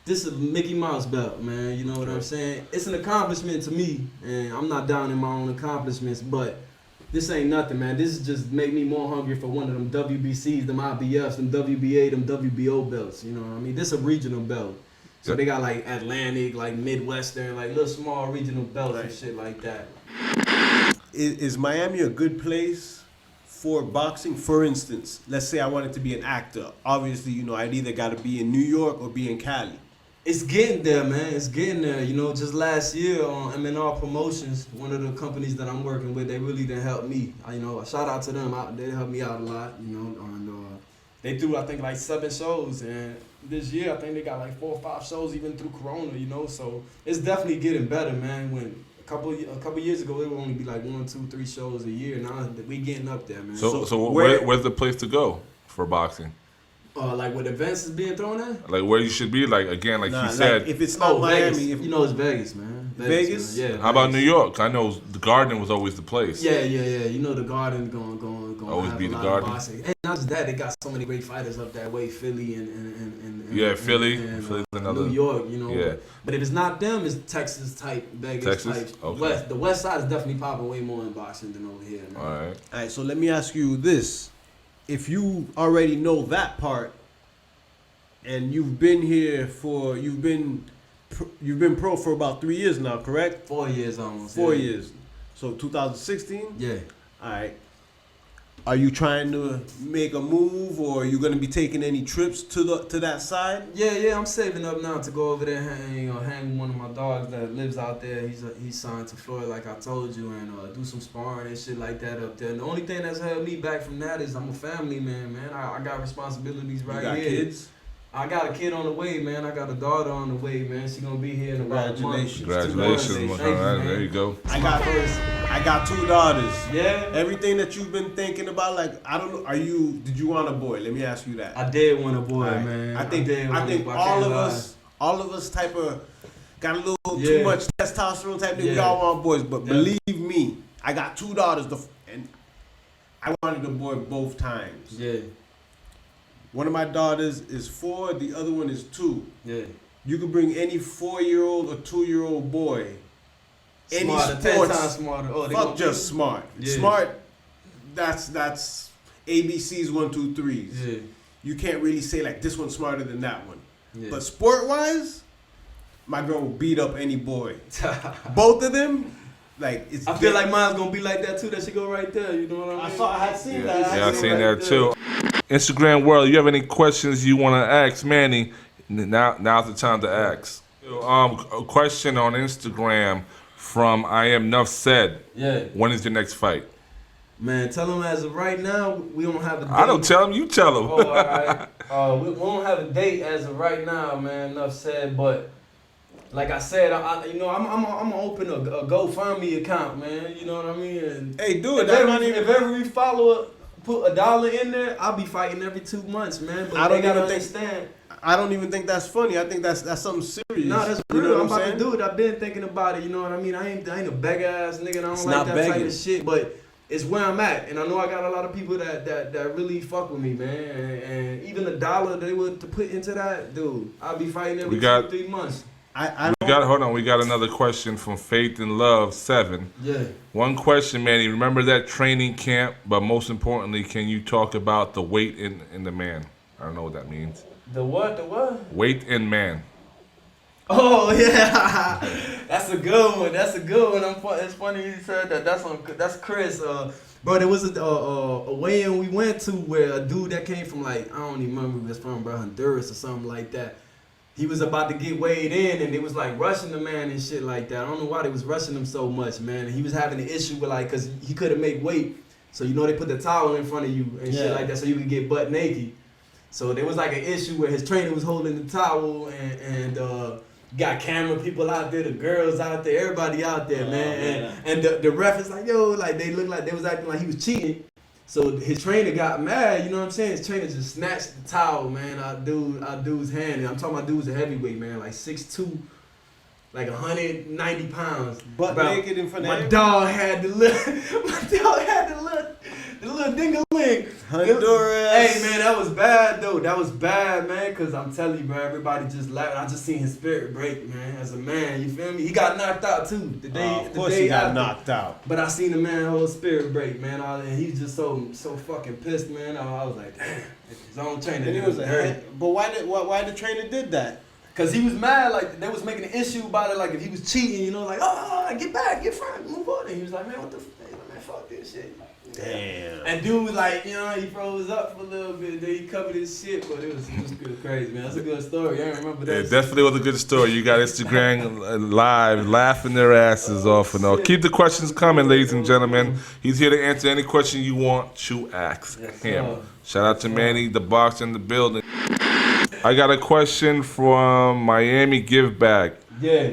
This is a Mickey Mouse belt, man. You know what I'm saying? It's an accomplishment to me, and I'm not down in my own accomplishments, but this ain't nothing, man. This is just make me more hungry for one of them WBCs, them IBFs, them WBA, them WBO belts. You know what I mean? This is a regional belt. So they got like Atlantic, like Midwestern, like little small regional belts and shit like that. Is Miami a good place for boxing? For instance, let's say I wanted to be an actor. Obviously, you know, I'd either got to be in New York or be in Cali. It's getting there, man. It's getting there. You know, just last year on MNR Promotions, one of the companies that I'm working with, they really done helped me. You know, shout out to them. They helped me out a lot, you know. And, they threw, I think, like 7 shows. And this year, I think they got like 4 or 5 shows even through Corona, you know. So it's definitely getting better, man. When a couple years ago, it would only be like 1, 2, 3 shows a year. Now we getting up there, man. So where's the place to go for boxing? Like what events is being thrown at? Like where you should be, like again, like you said. Like if it's not Miami, you know it's Vegas, man. Vegas? Man. Yeah. How about New York? I know the Garden was always the place. Yeah. You know the Garden going always have be a the lot Garden. Of boxing. And not just that, they got so many great fighters up that way, Philly and Philly's another. New York, you know. Yeah. But if it's not them, it's Texas type, Vegas type. Okay. The West Side is definitely popping way more in boxing than over here, man. All right. So let me ask you this: if you already know that part, and you've been pro for about 3 years now, correct? 4 years almost. 4 years. So 2016? Yeah. All right. Are you trying to make a move, or are you going to be taking any trips to that side? Yeah. I'm saving up now to go over there and hang with one of my dogs that lives out there. He's signed to Florida, like I told you, and do some sparring and shit like that up there. And the only thing that's held me back from that is I'm a family man. I got responsibilities right here. You got kids? I got a kid on the way, man. I got a daughter on the way, man. She gonna be here in about a month. Congratulations. There you go. I got 2 daughters. Yeah. Everything that you've been thinking about, like, I don't know, did you want a boy? Let me ask you that. I did want a boy, man. I think all of us type of got a little too much testosterone type thing. We all want boys, but believe me, I got 2 daughters, and I wanted a boy both times. Yeah. One of my daughters is 4, the other one is 2. Yeah. You could bring any 4-year-old or 2-year-old boy, any smarter, sports, 10 times smarter. fuck just smart. Yeah. Smart, that's ABCs 1, 2, 3s. Yeah. You can't really say like this one's smarter than that one. Yeah. But sport-wise, my girl will beat up any boy. Both of them. Like I feel like mine's gonna be like that too. That should go right there. You know what I mean? I had seen that. Yeah, I seen that too. Instagram world, you have any questions you want to ask Manny? Now's the time to ask. A question on Instagram from I am Nuff Said. Yeah. When is your next fight? Man, tell him as of right now we don't have a date. I don't tell him. You tell him. Oh, all right. We don't have a date as of right now, man. Nuff Said, but. Like I said, I'm gonna open a GoFundMe account, man. You know what I mean? And hey, do it. If every follower put $1 in there, I'll be fighting every 2 months, man. But they gotta understand. I don't even think that's funny. I think that's something serious. No, that's real. You know I'm about to do it. I've been thinking about it. You know what I mean? I ain't a beg ass nigga. I don't like that type of shit. But it's where I'm at, and I know I got a lot of people that really fuck with me, man. And even $1 they would to put into that, dude, I'll be fighting every 2 or 3 months. We got another question from Faith and Love 7. Yeah. One question, Manny. Remember that training camp, but most importantly, can you talk about the weight in the man? I don't know what that means. The what? Weight in man. Oh yeah, that's a good one. That's a good one. It's funny you said that. That's Chris. Bro, there was a weigh-in we went to where a dude that came from like, I don't even remember where he was from, bro, Honduras or something like that. He was about to get weighed in and they was like rushing the man and shit like that. I don't know why they was rushing him so much, man. And he was having an issue with like, cause he couldn't make weight. So you know they put the towel in front of you and shit like that so you could get butt naked. So there was like an issue where his trainer was holding the towel and got camera people out there, the girls out there, everybody out there, man. And the ref is like, yo, like they looked like they was acting like he was cheating. So his trainer got mad, you know what I'm saying? His trainer just snatched the towel, man, out dude's hand. And I'm talking about dude's a heavyweight, man, like 6'2", like 190 pounds. Butt naked in front of him. My dog had the little ding-a-ling. Honduras. Hey, man, that was bad, though. That was bad, man, because I'm telling you, bro, everybody just laughed. I just seen his spirit break, man, as a man, you feel me? He got knocked out, too. Of course he got knocked out. But I seen the man whole spirit break, man, and he's just so fucking pissed, man. I was like, damn, his own trainer. And he was like, but why the trainer did that? Cause he was mad, like they was making an issue about it, like if he was cheating, you know, like get back, get front, move on. And he was like, man, what the man, fuck this shit. Damn. And dude was like, you know, he froze up for a little bit, then he covered his shit, but it was crazy, man. That's a good story. I remember that. It definitely was a good story. You got Instagram live, laughing their asses off and all. Keep the questions coming, ladies and gentlemen. He's here to answer any question you want to ask him. Shout out to Manny, the box in the building. I got a question from Miami Give Back. Yeah.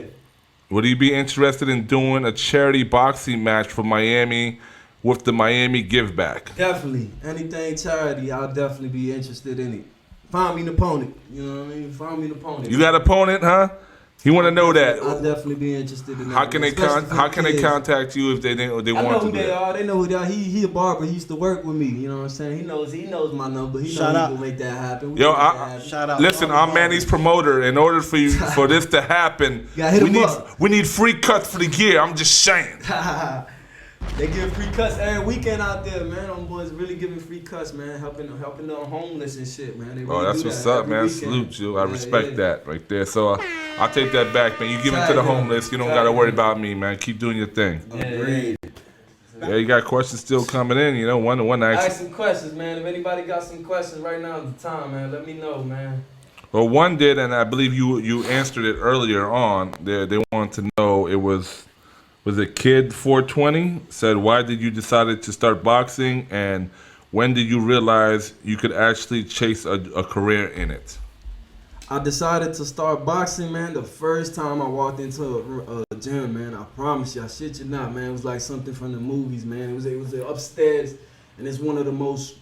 Would you be interested in doing a charity boxing match for Miami with the Miami Give Back? Definitely. Anything charity, I'll definitely be interested in it. Find me an opponent. You know what I mean? Find me an opponent. You got an opponent, huh? You want to know that? I'll definitely be interested in that. How can they contact you if they want to? I know who they are. They know who they are. He a barber. He used to work with me. You know what I'm saying? He knows my number. He knows he can make that happen. Shout out. Listen, I'm Manny's promoter. In order for this to happen, we need free cuts for the year. I'm just saying. They give free cuts every weekend out there, man. Them boys really giving free cuts, man. Helping the homeless and shit, man. They really that's what's up, man. Weekend. Salute you. I respect that right there. So I'll take that back, man. You give it to the homeless. You don't got to worry about me, man. Keep doing your thing. Agreed. Yeah, you got questions still coming in. You know, one ask some questions, man. If anybody got some questions right now at the time, man, let me know, man. Well, one did, and I believe you answered it earlier on. They wanted to know, it was it Kid 420 said, why did you decide to start boxing, and when did you realize you could actually chase a career in it? I decided to start boxing, man, the first time I walked into a gym, man. I promise you, I shit you not, man. It was like something from the movies, man. It was upstairs, and it's one of the most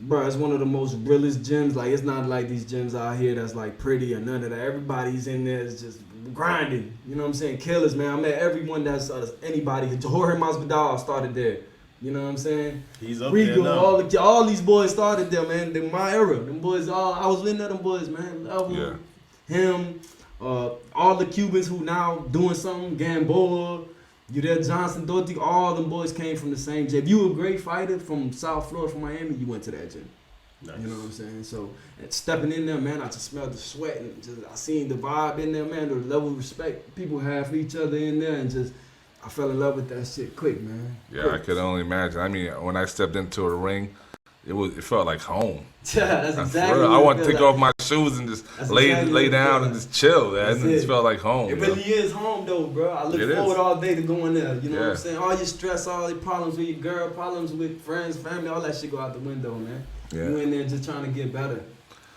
realest gyms. Like, it's not like these gyms out here that's like pretty or none of that. Everybody's in there is just grinding. You know what I'm saying? Killers, man. I met everyone that's anybody. Jorge Masvidal started there. You know what I'm saying? He's up Regal, there now. all these boys started there, man. In my era, them boys. I was in there, them boys, man. Love them. Him, all the Cubans who now doing something. Gamboa, Johnson, Doty. All them boys came from the same gym. If you were a great fighter from South Florida, from Miami, you went to that gym. Nice. You know what I'm saying? So stepping in there, man, I just smelled the sweat and I seen the vibe in there, man. The level of respect people have for each other in there, and I fell in love with that shit quick, man. Yeah, quick. I could only imagine. I mean, when I stepped into a ring, it felt like home. Yeah, that's exactly. I want to take off my shoes and just lay down and just chill. It just felt like home. It really is home, though, bro. I look forward all day to going there. You know what I'm saying? All your stress, all your problems with your girl, problems with friends, family, all that shit go out the window, man. Yeah. You in there just trying to get better.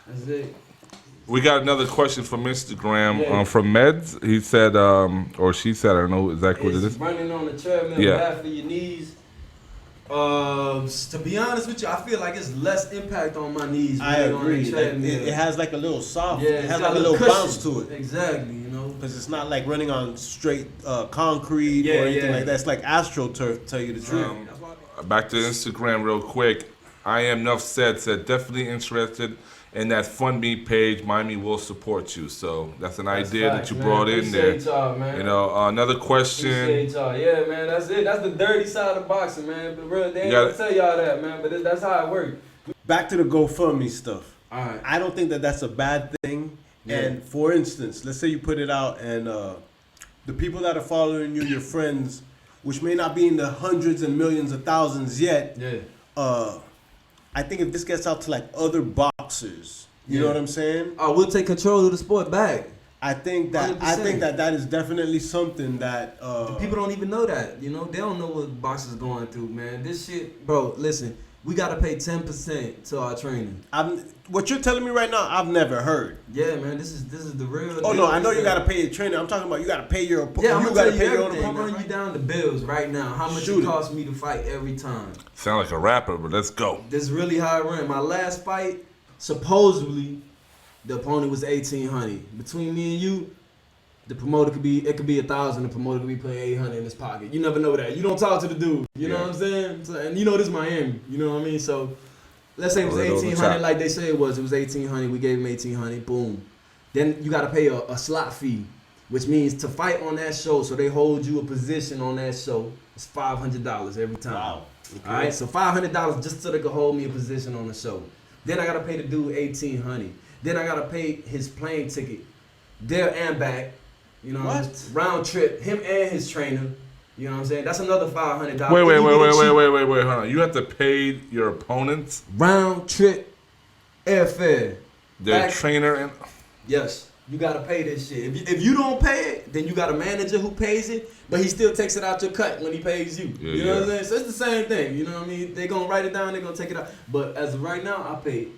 That's it. We got another question from Instagram from Meds. He said, or she said, I don't know exactly what it is. Running on the treadmill, bad for your knees. To be honest with you, I feel like it's less impact on my knees. I agree. It has like a little soft. Yeah, it has like a little bounce to it. Exactly, you know. Because it's not like running on straight concrete or anything like that. It's like AstroTurf, to tell you the truth. Back to Instagram real quick. I am Nuff said definitely interested in that FundMe page. Miami will support you. So that's an idea that you brought in there. Y'all, man. You know, another question. Appreciate y'all. Yeah, man, that's it. That's the dirty side of boxing, man. But real, they ain't gonna tell y'all that, man. But that's how it works. Back to the GoFundMe stuff. All right. I don't think that that's a bad thing. And for instance, let's say you put it out and the people that are following you, your friends, which may not be in the hundreds and millions of thousands yet, I think if this gets out to like other boxers, you know what I'm saying? Oh, we'll take control of the sport back. I think that is definitely something that people don't even know that. You know, they don't know what boxers going through, man. This shit, bro. Listen, we gotta pay 10% to our training. What you're telling me right now, I've never heard. Yeah, man. This is the real. Oh no, I know you gotta pay your trainer. I'm talking about you gotta pay your opponent. Yeah, I'm you gonna gotta tell you pay your everything. own I'm opponent. running you down the bills right now. How much it costs me to fight every time? Sound like a rapper, but let's go. This is really how it ran. My last fight, supposedly, the opponent was 1,800. Between me and you, the promoter could be 1,000. The promoter could be putting 800 in his pocket. You never know that. You don't talk to the dude. You know what I'm saying? So, and you know this is Miami. You know what I mean? So let's say it was 1,800, like they say it was. It was 1,800. We gave him 1,800. Boom. Then you got to pay a slot fee, which means to fight on that show. So they hold you a position on that show. It's $500 every time. Wow. Okay. All right. So $500 just so they could hold me a position on the show. Then I got to pay the dude 1,800. Then I got to pay his plane ticket, there and back. You know, what? Round trip, him and his trainer. You know what I'm saying? That's another $500. Wait, hold on. You have to pay your opponents round trip airfare. Their trainer and yes, you gotta pay this shit. If you don't pay it, then you got a manager who pays it, but he still takes it out your cut when he pays you. You know what I'm saying? So it's the same thing. You know what I mean? They gonna write it down. They gonna take it out. But as of right now, I paid.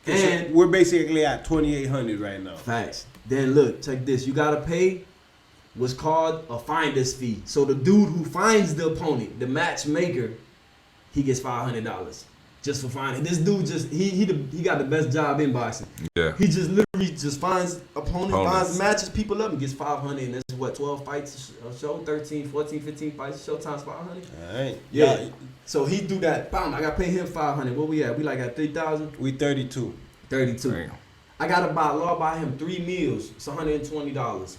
And so we're basically at 2,800 right now. Facts. Then look, check this. You gotta pay what's called a finder's fee. So the dude who finds the opponent, the matchmaker, he gets $500 just for finding. This dude just he got the best job in boxing. Yeah. He just literally just finds opponents, finds matches people up and gets 500. And that's what 12 fights a show, 13, 14, 15 fights a show times 500. All right. Yeah. So he do that. Bam, I gotta pay him 500. What we at? We like at 3,000. We 32. 32. Damn. I gotta buy him 3 meals. It's $120.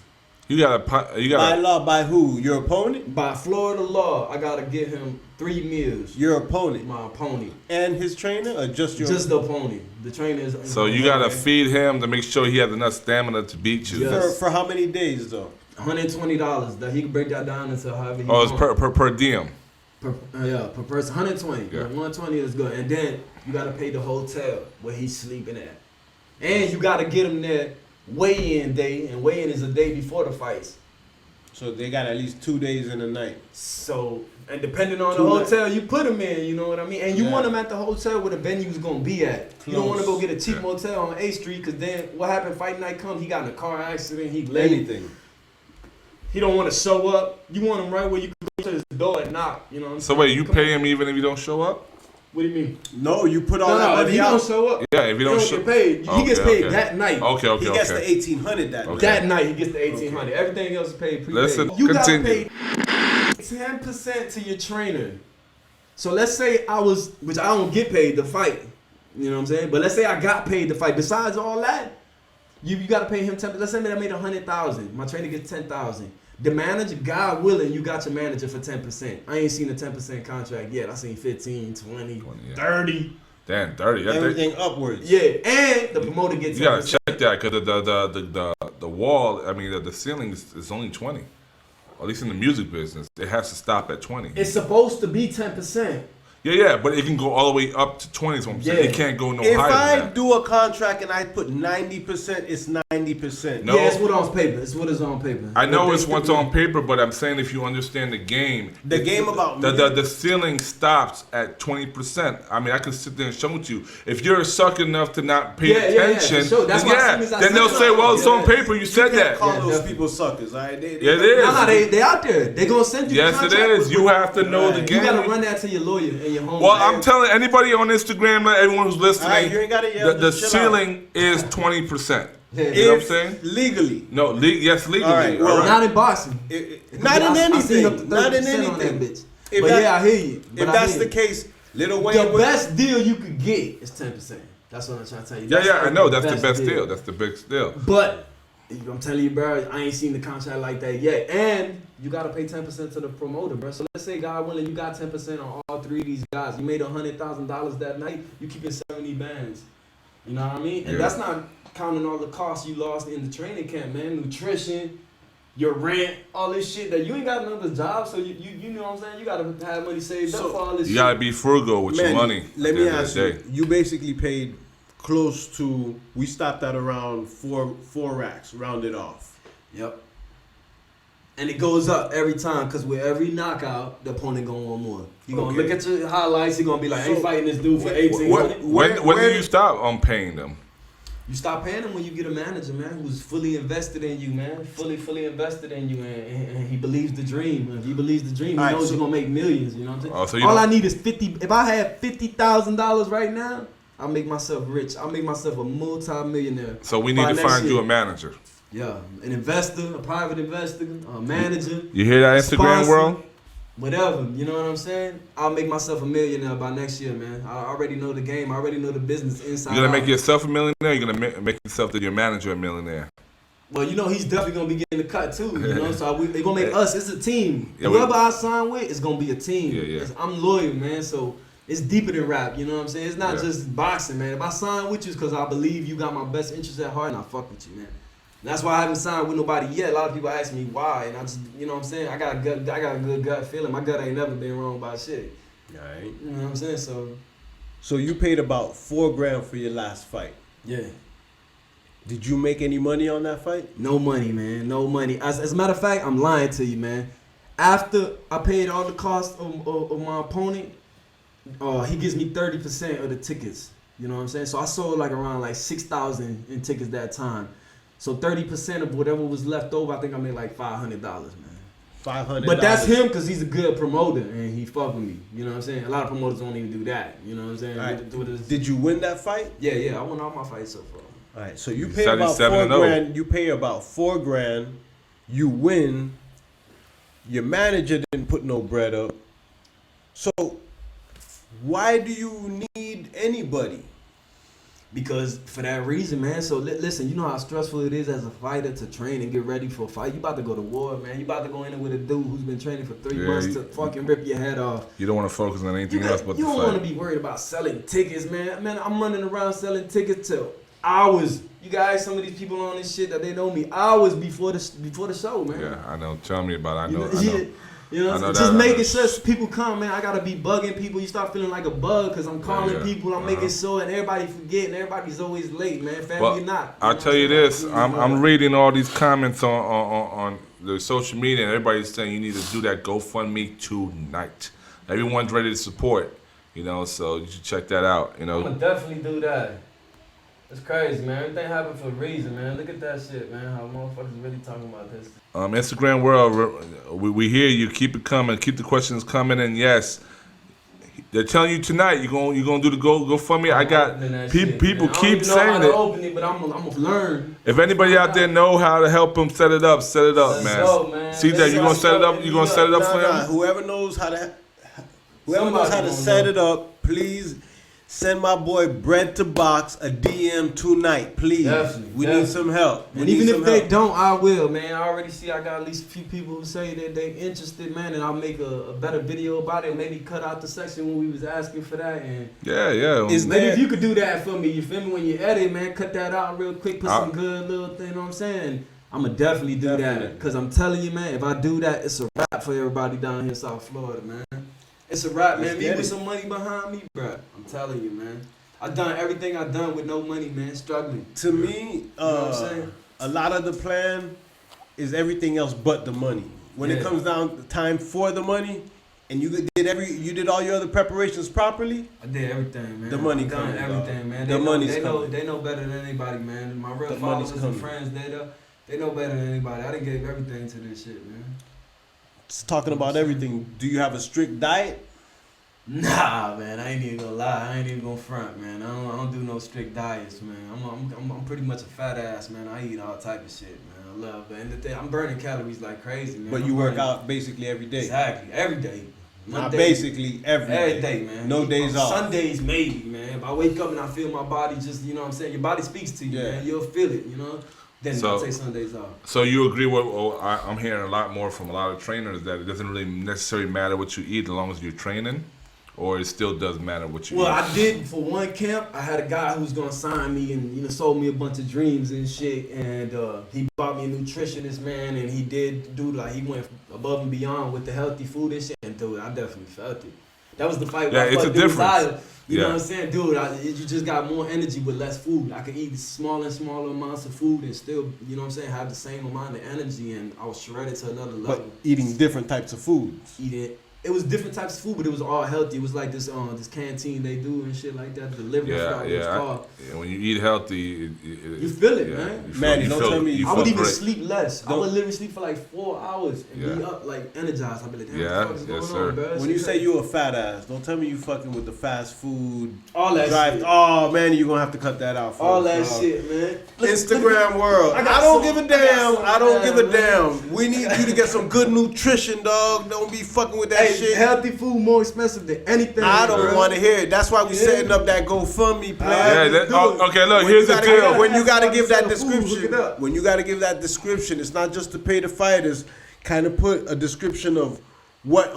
You gotta By law, by who? Your opponent? By Florida law, I gotta get him 3 meals. Your opponent? My opponent. And his trainer, or just your? Just the opponent. The trainer is. So you gotta feed him to make sure he has enough stamina to beat you. Yes. For how many days though? $120. That he can break that down into however he wants. wants. Per diem. Per person. 120. Yeah. 120 is good. And then you gotta pay the hotel where he's sleeping at. And you gotta get him there weigh-in day, and weigh-in is a day before the fights. So they got at least 2 days and a night. So, and depending on the hotel you put him in, you know what I mean? And you want him at the hotel where the venue's gonna be at. You don't want to go get a cheap motel on A Street, because then what happened, fight night comes, he got in a car accident, he late. Anything. He don't want to show up. You want him right where you can go to his door and knock, you know what I'm saying? So wait, you pay him even if you don't show up? What do you mean? No, you put all that if money he out. don't show up, Yeah, if you don't get paid. He gets paid that night. Okay. He gets the 1,800 that night. That night he gets the 1,800. Everything else is paid prepaid. Listen, you continue. gotta pay 10% to your trainer. So let's say which I don't get paid to fight. You know what I'm saying? But let's say I got paid to fight. Besides all that, you gotta pay him 10%. Let's say I made 100,000. My trainer gets 10,000. The manager, God willing, you got your manager for 10%. I ain't seen a 10% contract yet. I seen 15, 20, 30. Damn, 30. Everything upwards. Yeah, and the promoter gets 10%. You gotta check that, because the wall, I mean, the ceiling is only 20. At least in the music business, it has to stop at 20. It's supposed to be 10%. Yeah, but it can go all the way up to 20. So I'm saying it can't go no higher If I than that. do a contract and I put 90%, it's 90%. No. Yeah, it's what on paper. It's what is on paper. I know it's what's on paper, but I'm saying if you understand the game, the ceiling stops at 20%. I mean, I can sit there and show it to you. If you're sucker enough to not pay attention, then they'll say, "Well, it's on paper. You said that." Call those people suckers, all right? It is. No, they out there. They gonna send you. Yes, it is. You have to know the game. You gotta run that to your lawyer and your home. Well, I'm telling anybody on Instagram, everyone who's listening, right, you ain't gotta yell, the just chill ceiling is 20% Yeah. You know what I'm saying? Legally. No, yes, legally. All right, well, not in boxing. Not in anything. Not in On that anything. bitch. If But that- yeah, I hear you. If that's the case, Lil Wayne. The best deal you could get is 10%. That's what I'm trying to tell you. Yeah, I know. That's the best deal. That's the big deal. But I'm telling you, bro, I ain't seen the contract like that yet. And you gotta pay 10% to the promoter, bro. So let's say, God willing, you got 10% on all 3 of these guys. You made $100,000 that night. You keeping 70 bands. You know what I mean? And that's not counting all the costs you lost in the training camp, man. Nutrition, your rent, all this shit that you ain't got another job, so you know what I'm saying? You gotta have money saved up for all this shit. You gotta be frugal with your money. Let me ask you, you basically paid close to, we stopped at around four racks, rounded off. Yep. And it goes up every time, because with every knockout, the opponent gonna want more. You gonna look at your highlights, you gonna be like, I ain't fighting this dude for 1800. When do you stop paying them? You stop paying them when you get a manager, man, who's fully invested in you, man. Fully invested in you, and he believes the dream. If he believes the dream, he knows you're gonna make millions, you know what I'm saying? All I need is 50. If I had $50,000 right now, I'll make myself rich. I'll make myself a multi-millionaire. So we need to find you a manager. Yeah, an investor, a private investor, a manager. You hear that, Instagram sponsor, world? Whatever, you know what I'm saying? I'll make myself a millionaire by next year, man. I already know the game. I already know the business inside. You're gonna make yourself a millionaire. You're gonna make yourself your manager a millionaire. Well, you know he's definitely gonna be getting the cut too. You know, so they're gonna make us. It's a team. Yeah, whoever I sign with, it's gonna be a team. Yeah. I'm loyal, man. So it's deeper than rap. You know what I'm saying? It's not just boxing, man. If I sign with you, it's because I believe you got my best interest at heart, and I fuck with you, man. That's why I haven't signed with nobody yet. A lot of people ask me why, and I just, you know what I'm saying? I got a good gut feeling. My gut ain't never been wrong about shit. Right. You know what I'm saying? So you paid about $4,000 for your last fight. Yeah. Did you make any money on that fight? No money, man. No money. As a matter of fact, I'm lying to you, man. After I paid all the costs of my opponent, he gives me 30% of the tickets. You know what I'm saying? So I sold like around like 6,000 in tickets that time. So 30% of whatever was left over, I think I made like $500, man. $500. But that's him because he's a good promoter and he fuck with me. You know what I'm saying? A lot of promoters don't even do that. You know what I'm saying? Right. Did you win that fight? Yeah. I won all my fights so far. All right. So you pay about $4,000. You pay about $4,000. You win. Your manager didn't put no bread up. So why do you need anybody? Because for that reason, man. So listen, you know how stressful it is as a fighter to train and get ready for a fight. You about to go to war, man. You about to go in there with a dude who's been training for 3 months to fucking rip your head off. You don't want to focus on anything else but the fight. You don't want to be worried about selling tickets, man. Man, I'm running around selling tickets till hours. You guys, some of these people on this shit that they know me hours before the show, man. Yeah, I know. Tell me about it. I know. You know, just making sure people come, man. I gotta be bugging people. You start feeling like a bug because I'm calling people. I'm making sure, and everybody forget, and everybody's always late, man. Family, not. I'll tell you this. I'm reading all these comments on the social media, and everybody's saying you need to do that GoFundMe tonight. Everyone's ready to support, you know. So you should check that out. You know, I'm gonna definitely do that. It's crazy, man. Everything happened for a reason, man. Look at that shit, man. How motherfuckers really talking about this. Instagram world, we hear you. Keep it coming. Keep the questions coming. And yes, they're telling you tonight you're gonna do the GoFundMe. I got people keep saying it. Open it, but I'm gonna learn. If anybody out there know how to help them set it up, Let's man. Go, man. See that you gonna set it up. You gonna set it up for them. Whoever knows how to set it up, please. Send my boy Bread to Box a DM tonight, please. Definitely, we need some help. And even if they don't, I will, man. I already see I got at least a few people who say that they interested, man, and I'll make a better video about it. Maybe cut out the section when we was asking for that. And yeah. Maybe if you could do that for me, you feel me? When you edit, man, cut that out real quick, put some good little thing, you know what I'm saying? I'm going to definitely do that. Because I'm telling you, man, if I do that, it's a wrap for everybody down here in South Florida, man. It's a rap, man. Me with some money behind me, bro. I'm telling you, man. I done everything I done with no money, man. Struggling. To me, you know what I'm saying? A lot of the plan is everything else but the money. When it comes down to time for the money, and you did all your other preparations properly. I did everything, man. The money comes. Everything, man. The money's coming. They know better than anybody, man. My real followers and friends, they know better than anybody. I done gave everything to this shit, man. Talking about everything, do you have a strict diet? Nah, man, I ain't even gonna lie. I ain't even gonna front, man. I don't do no strict diets, man. I'm pretty much a fat ass, man. I eat all type of shit, man. I love it. And I'm burning calories like crazy, man. But you work out basically every day. Exactly, every day. Not basically every day, man. No days off. Sundays maybe, man. If I wake up and I feel my body just, you know what I'm saying? Your body speaks to you, man. You'll feel it, you know? Then I'll take Sundays off. So you agree with, I'm hearing a lot more from a lot of trainers that it doesn't really necessarily matter what you eat as long as you're training? or it still doesn't matter what you eat? Well, I did for one camp. I had a guy who was gonna sign me and sold me a bunch of dreams and shit. And he bought me a nutritionist, man, and he did do he went above and beyond with the healthy food and shit. And dude, I definitely felt it. That was the fight. Yeah, it's a difference. You know what I'm saying, dude? You just got more energy with less food. I could eat smaller and smaller amounts of food and still, you know what I'm saying, have the same amount of energy. And I was shredded to another level. But eating different types of foods. It was different types of food, but it was all healthy. It was like this canteen they do and shit like that. Delivery. When you eat healthy, you feel it, man. Man, don't tell me. I would even sleep less. I would literally sleep for like 4 hours and be up like energized. I'd be like, damn, what the fuck is going on, bro? When you say you a fat ass, don't tell me you fucking with the fast food. All that shit. Oh man, you gonna have to cut that out. All that shit, man. Instagram world. I don't give a damn. I don't give a damn. We need you to get some good nutrition, dog. Don't be fucking with that shit. Healthy food more expensive than anything. I don't want to hear it. That's why we setting up that GoFundMe plan. Okay, look, here's the deal. When you gotta give that description, it's not just to pay the fighters. Kind of put a description of what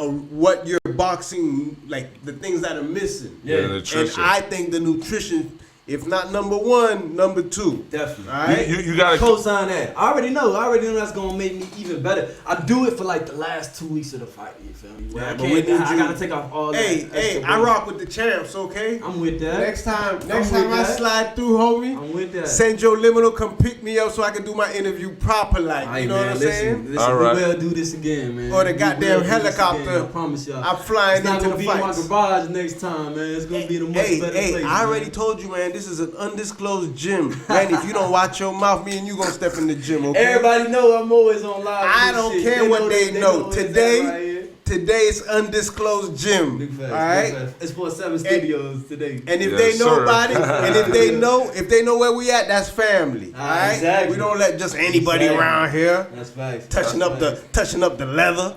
your boxing, like the things that are missing. Yeah, nutrition. And I think the nutrition, if not number one, number two. Definitely. All right? You gotta co-sign that. I already know that's gonna make me even better. I do it for like the last 2 weeks of the fight. You feel me? Yeah, I gotta take off all that. Hey, I rock with the champs, okay? I'm with that. Next time I slide through, homie, I'm with that. send your liminal, come pick me up so I can do my interview proper, like, you know what I'm saying? Listen, all right. We will do this again, man. Or the goddamn helicopter. I promise y'all. I'm flying into the fight. It's fights. not gonna be in my garage next time, man. It's gonna be the much better place. I already told you, man. This is an undisclosed gym. Man, if you don't watch your mouth, me and you gonna step in the gym, okay? Everybody know I'm always on live. I don't care what they know. Today is undisclosed gym. Big facts, all right? Big facts. It's for 7 studios today. And if they know about it, and if they know where we at, that's family. All right? Exactly. We don't let just anybody around here. That's facts. Touching up the leather,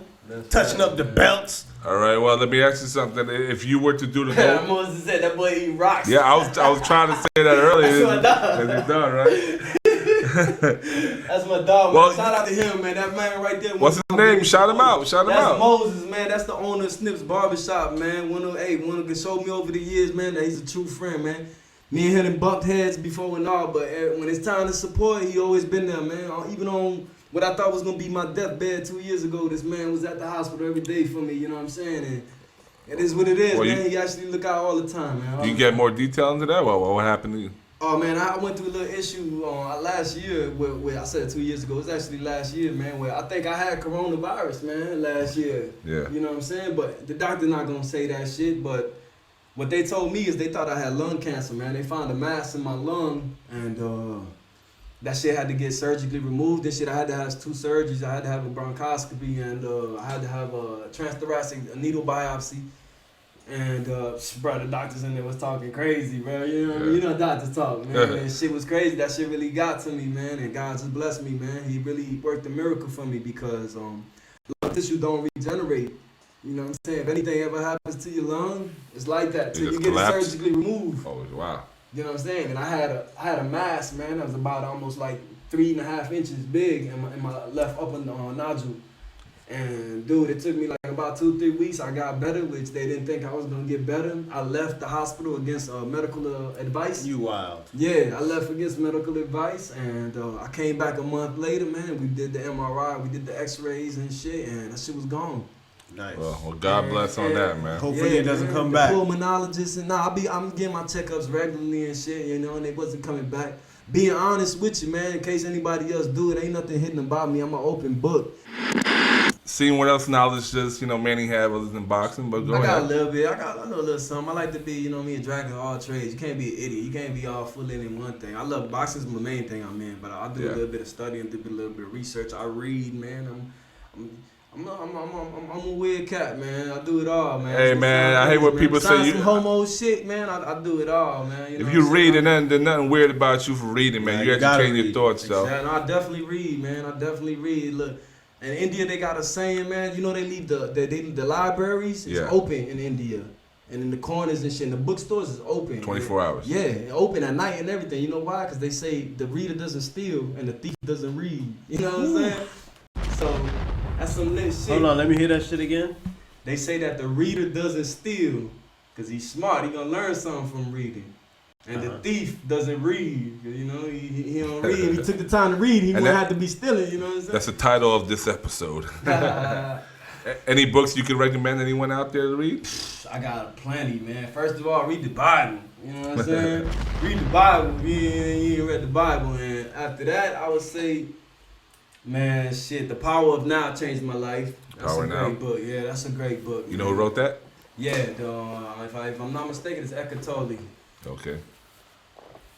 touching up the belts. All right, well, let me ask you something. If you were to do the I'm supposed to say that boy eat rocks. Yeah, I was trying to say that earlier. That's done, right? That's my dog, man. Well, shout out to him, man. That man right there. What's his name? Shout him out. That's Moses, man. That's the owner of Snip's Barbershop, man. One who showed me over the years, man, that he's a true friend, man. Me and him bumped heads before and all, but when it's time to support, he always been there, man. Even on what I thought was gonna be my deathbed 2 years ago, this man was at the hospital every day for me. You know what I'm saying? And it is what it is, man. He actually look out all the time, man. You get more detail into that? What happened to you? Oh man, I went through a little issue last year where I said 2 years ago. It was actually last year, man, where I think I had coronavirus, man, last year. Yeah. You know what I'm saying? But the doctor not gonna say that shit. But what they told me is they thought I had lung cancer, man. They found a mass in my lung, and that shit had to get surgically removed. This shit, I had to have 2 surgeries. I had to have a bronchoscopy, and I had to have a transthoracic needle biopsy. And bro, the doctors in there was talking crazy, bro. You know what I mean? You know doctors talk, man. And shit was crazy. That shit really got to me, man. And God just blessed me, man. He really worked a miracle for me because lung tissue don't regenerate. You know what I'm saying? If anything ever happens to your lung, it's like that till you get it surgically removed. Oh wow. You know what I'm saying? And I had a mass, man. That was about almost like 3.5 inches big in my left upper nodule. And dude, it took me like about 2-3 weeks. I got better, which they didn't think I was gonna get better. I left the hospital against medical advice. You wild. Yeah, I left against medical advice, and I came back a month later, man. We did the MRI, we did the X-rays and shit, and that shit was gone. Nice. Well, God bless on that, man. Hopefully it doesn't come back. Pulmonologist and I'm getting my checkups regularly and shit, you know, and it wasn't coming back. Being honest with you, man, in case anybody else do it, ain't nothing hidden about me. I'm an open book. Seeing what else knowledge does, Manny have other than boxing, but go ahead. I got a little bit. I know a little something. I like to be, me, a dragon of all trades. You can't be an idiot. You can't be all full in one thing. I love boxing's my main thing I'm in, but I do a little bit of studying, do a little bit of research. I read, man. I'm a weird cat, man. I do it all, man. Hey, man, I hate what people say. Some homo shit, man. I do it all, man. If you read, and there's nothing weird about you for reading, man. You educate your thoughts, though. Exactly. I definitely read, man. I definitely read. Look, in India, they got a saying, man. They leave the libraries is open in India. And in the corners and shit, and the bookstores is open. 24 hours. Yeah, open at night and everything. You know why? Because they say the reader doesn't steal and the thief doesn't read. You know what I'm saying? So that's some lit shit. Hold on, let me hear that shit again. They say that the reader doesn't steal Cause he's smart. He gonna learn something from reading. And the thief doesn't read. You know, he don't read. If he took the time to read, he wouldn't have to be stealing. You know what I'm saying? That's the title of this episode. Any books you could recommend anyone out there to read? I got plenty, man. First of all, read the Bible. You know what I'm saying? Read the Bible. You ain't read the Bible. And after that, I would say, man, shit, The Power of Now changed my life. That's a great book. Yeah, that's a great book. You know who wrote that? Yeah, if I'm not mistaken, it's Eckhart Tolle. Okay.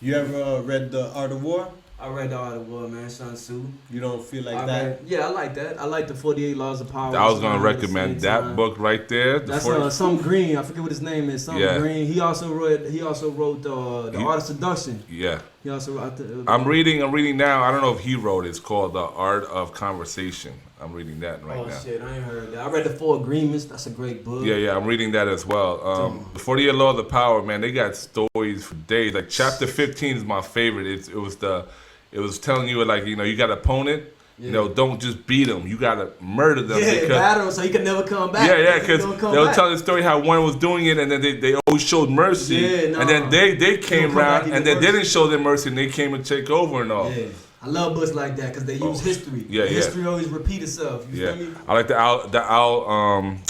You ever read The Art of War? I read The Art of War, man, Sun Tzu. You don't feel like that? Yeah, I like that. I like the 48 Laws of Power. I was going to recommend that book right there. That's some Green. I forget what his name is. Green. He also wrote The Art of Seduction. Yeah. He also wrote I'm reading now. I don't know if he wrote it. It's called The Art of Conversation. I'm reading that right now. Oh shit, I ain't heard that. I read The Four Agreements. That's a great book. Yeah, I'm reading that as well. The 48 Laws of Power, man, they got stories for days. Like chapter 15 is my favorite. It was telling you, like, you know, you got an opponent. Yeah. You know, don't just beat them. You gotta murder them. Yeah, battle so he can never come back. Yeah, because they were telling the story how one was doing it, and then they always showed mercy. Yeah, no. And then they came around, and then they didn't show them mercy, and they came and take over and all. Yeah. I love books like that because they use history. Yeah, history always repeat itself. You feel me? I like the Al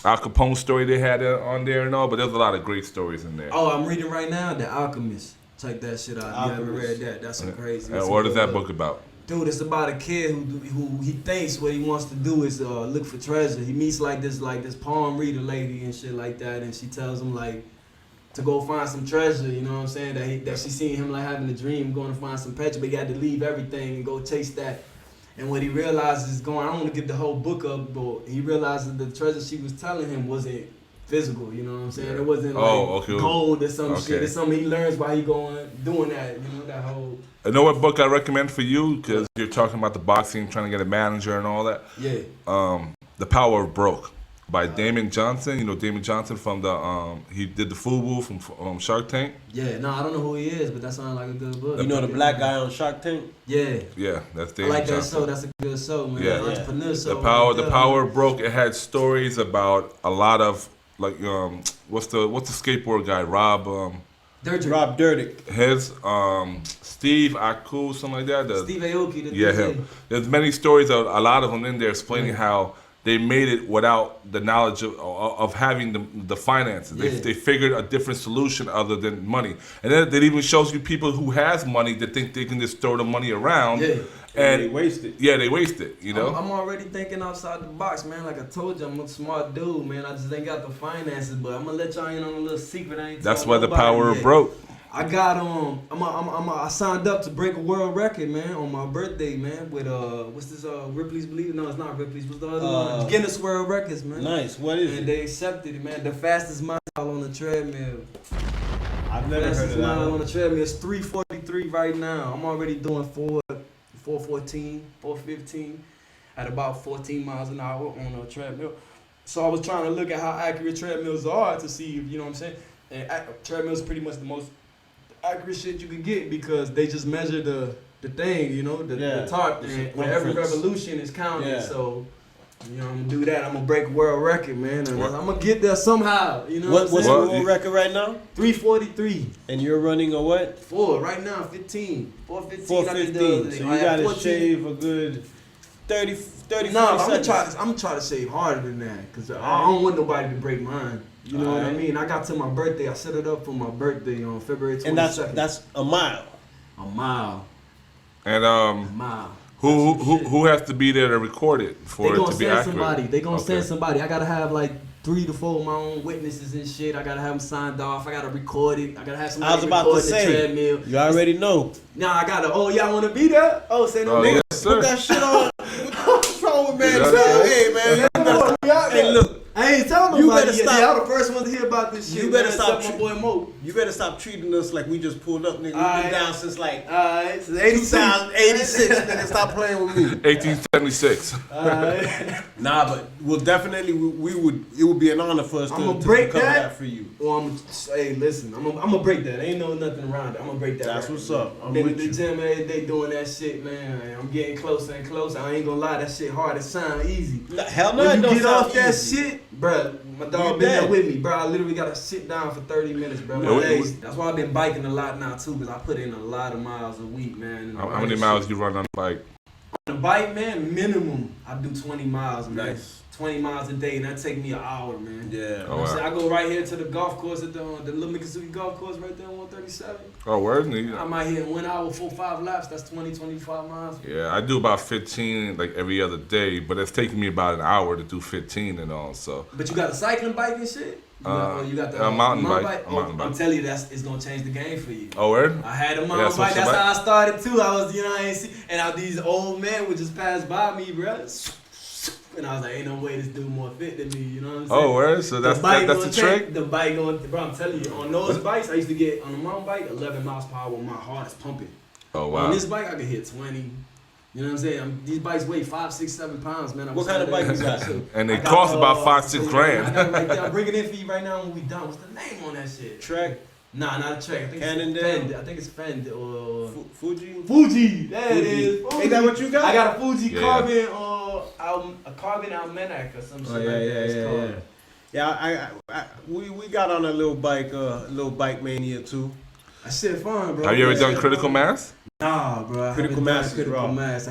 Capone story they had on there and all, but there's a lot of great stories in there. Oh, I'm reading right now The Alchemist. Check that shit out. You haven't read that? That's some crazy. And what is that book about? Dude, it's about a kid who he thinks what he wants to do is look for treasure. He meets like this palm reader lady and shit like that, and she tells him like to go find some treasure. You know what I'm saying? That she seen him like having a dream going to find some treasure, but he had to leave everything and go chase that. And what he realizes is going. I don't want to get the whole book up, but he realizes the treasure she was telling him wasn't physical. You know what I'm saying? Yeah. It wasn't like gold or some shit. It's something he learns while he doing that. You know that whole. You know what book I recommend for you? Because you're talking about the boxing, trying to get a manager and all that. Yeah. The Power of Broke by Damon Johnson. You know Damon Johnson from the he did the FUBU from Shark Tank. Yeah. No, I don't know who he is, but that sounds like a good book. You know the black guy on Shark Tank? Yeah. Yeah, that's Damon Johnson. I like that show. That's a good show, man. Yeah. Entrepreneur show. The Power of Broke. It had stories about a lot of like what's the skateboard guy Rob Dyrdek. His Steve Aku, something like that. Steve Aoki. Him. There's many stories, a lot of them in there explaining how they made it without the knowledge of having the finances. They figured a different solution other than money. And then it even shows you people who has money that think they can just throw the money around. Yeah. And they waste it. Yeah, they waste it, you know? I'm already thinking outside the box, man. Like I told you, I'm a smart dude, man. I just ain't got the finances, but I'm gonna let y'all in on a little secret. I ain't That's why the Power of Broke. I got I signed up to break a world record, man, on my birthday, man. With what's this Ripley's Believe? No, it's not Ripley's. What's the other one? Guinness World Records, man. Nice. What is it? And they accepted it, man. The fastest mile on the treadmill. I've never heard of that. Fastest mile on the treadmill is 3:43 right now. I'm already doing 4:14, 4:15 at about 14 miles an hour on a treadmill. So I was trying to look at how accurate treadmills are to see if, you know what I'm saying? And treadmills pretty much the most accurate shit you can get because they just measure the thing, you know, the top. And every revolution is counted. Yeah. So, you know, I'm gonna do that. I'm gonna break a world record, man. And I'm gonna get there somehow. You know what's the world record right now? 3:43. And you're running a what? 4 right now. 15. 4:15. 4:15. So you gotta shave a good 30 No, I'm gonna try to shave harder than that because I don't want nobody to break mine. You know what I mean? I got to my birthday. I set it up for my birthday on February 22nd. And that's a mile. A mile. And a mile. Who has to be there to record it for it to be accurate? They gonna send somebody. I gotta have like 3 to 4 of my own witnesses and shit. I gotta have them signed off. I gotta record it. I gotta have somebody record the treadmill. You already know. Nah, I gotta. Oh, y'all wanna be there? Oh, say no. Yes, sir. Put that shit on. What's wrong with man? Hey, man. Hey, look. I ain't telling nobody. You better stop. Y'all the first ones to hear about this shit. You better stop. My boy Mo. You better stop treating us like we just pulled up, nigga. We've been down since like 2086. Nigga, stop playing with me. 1876. Nah, but we'll definitely it would be an honor for us to cover that for you. Well, hey, listen, I'm gonna break that. Ain't nothing around it. I'm gonna break that. That's what's up. I'm with the gym every day doing that shit, man. I'm getting closer and closer. I ain't gonna lie, that shit hard. It sound easy. Hell no, when it don't get sound off that easy. shit, Bruh, my dog been there with me, bro. I literally gotta sit down for 30 minutes, bro. That's why I've been biking a lot now too, because I put in a lot of miles a week, man. How many miles you run on the bike? On the bike, man, minimum I do 20 miles, man. Nice. 20 miles a day, and that take me an hour, man. Yeah. You know what I'm saying? I go right here to the golf course at the Little Miccosukee golf course right there on 137. Oh, word? I might hit 1 hour, 4-5 laps. That's 20-25 miles. Yeah, I do about 15 like every other day, but it's taking me about an hour to do 15 and all. So. But you got a cycling bike and shit. You got the mountain bike. I'm telling you, it's gonna change the game for you. Oh, word? I had a mountain bike. That's how I started too. I was, I ain't see, and these old men would just pass by me, bro. And I was like, ain't no way this dude more fit than me, you know what I'm saying? Oh, word? So that's the trick? The bike going, bro, I'm telling you, on those bikes, I used to get, on a mountain bike, 11 miles per hour when my heart is pumping. Oh, wow. On this bike, I could hit 20. You know what I'm saying? These bikes weigh 5, 6, 7 pounds, man. What kind of bike you got? And they cost about 5-6 grand. I got it right there. I'm bringing it in for you right now when we done. What's the name on that shit? Trek? Nah, not a Trek. I think Cannondale? it's Fender. I think it's Fender or Fuji? Fuji. There it is. Fuji. Ain't that what you got? I got a Fuji carbon a carbon Almanac or some shit. Yeah. We got on a little bike mania too. That shit fun, bro. Have you ever done critical mass? Nah, bro. Critical mass. I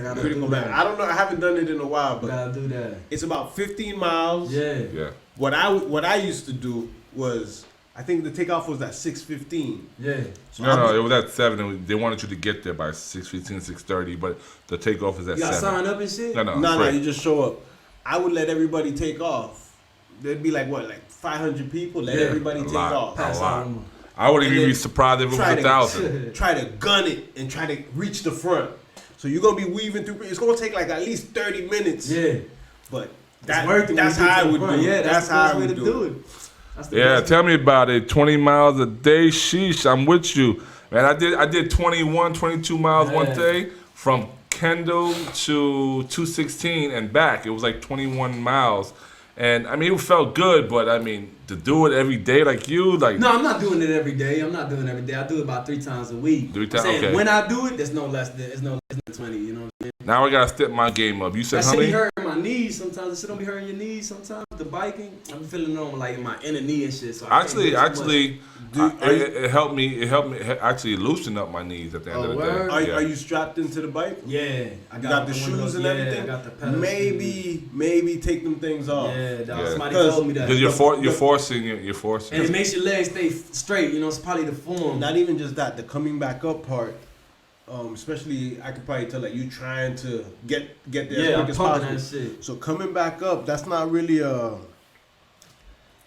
gotta critical do that. mass. I don't know. I haven't done it in a while, but gotta do that. It's about 15 miles. Yeah. What I used to do was, I think the takeoff was at 6:15. Yeah. So no, it was at 7. And they wanted you to get there by 6:15, 6:30, but the takeoff is at 7. You got to sign up and shit? No, you just show up. I would let everybody take off. There'd be like 500 people. Let everybody take off. Pass on. I wouldn't even be surprised if it was 1,000. Try to gun it and try to reach the front. So you're gonna be weaving through. It's gonna take like at least 30 minutes. Yeah. But that's how I would do it. Yeah, that's how I would do it. Yeah, tell me about it. 20 miles a day, sheesh. I'm with you, man. I did 21, 22 miles one day from Kendall to 216 and back. It was like 21 miles. And I mean, it felt good, but I mean, to do it every day like you, like. No, I'm not doing it every day. I do it about 3 times a week. 3 times, okay. Okay. When I do it, there's no less than 20. You know what I'm saying? Now I gotta step my game up. You said how many? That shit be hurting my knees sometimes. That shit don't be hurting your knees sometimes. The biking, I'm feeling it on like my inner knee and shit. So it helped me actually loosen up my knees at the end of the day. Are you strapped into the bike? Yeah, I got the shoes and everything. I got the pedals. Maybe take them things off. Yeah, somebody told me that. Because you're forcing. And it makes your legs stay straight. You know, it's probably the form. Not even just that. The coming back up part. Especially, I could probably tell that you trying to get there as quick as possible. That shit. So coming back up, that's not really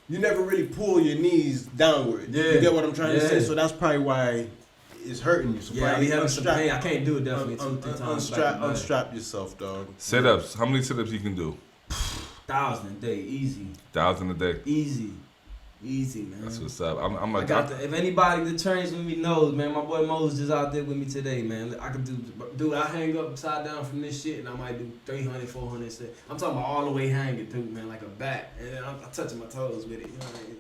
you never really pull your knees downward. Yeah. You get what I'm trying to say? So that's probably why it's hurting you. So I be having some pain. I can't do it definitely 2-3 times. Unstrap yourself, dog. Sit-ups. How many sit-ups you can do? 1,000 a day, easy. 1,000 a day. Easy, man. That's what's up. If anybody that trains with me knows, man, my boy Moses just out there with me today, man. I could dude, I hang upside down from this shit and I might do 300, 400 shit. I'm talking about all the way hanging too, man, like a bat. And then I'm touching my toes with it, you know what I mean?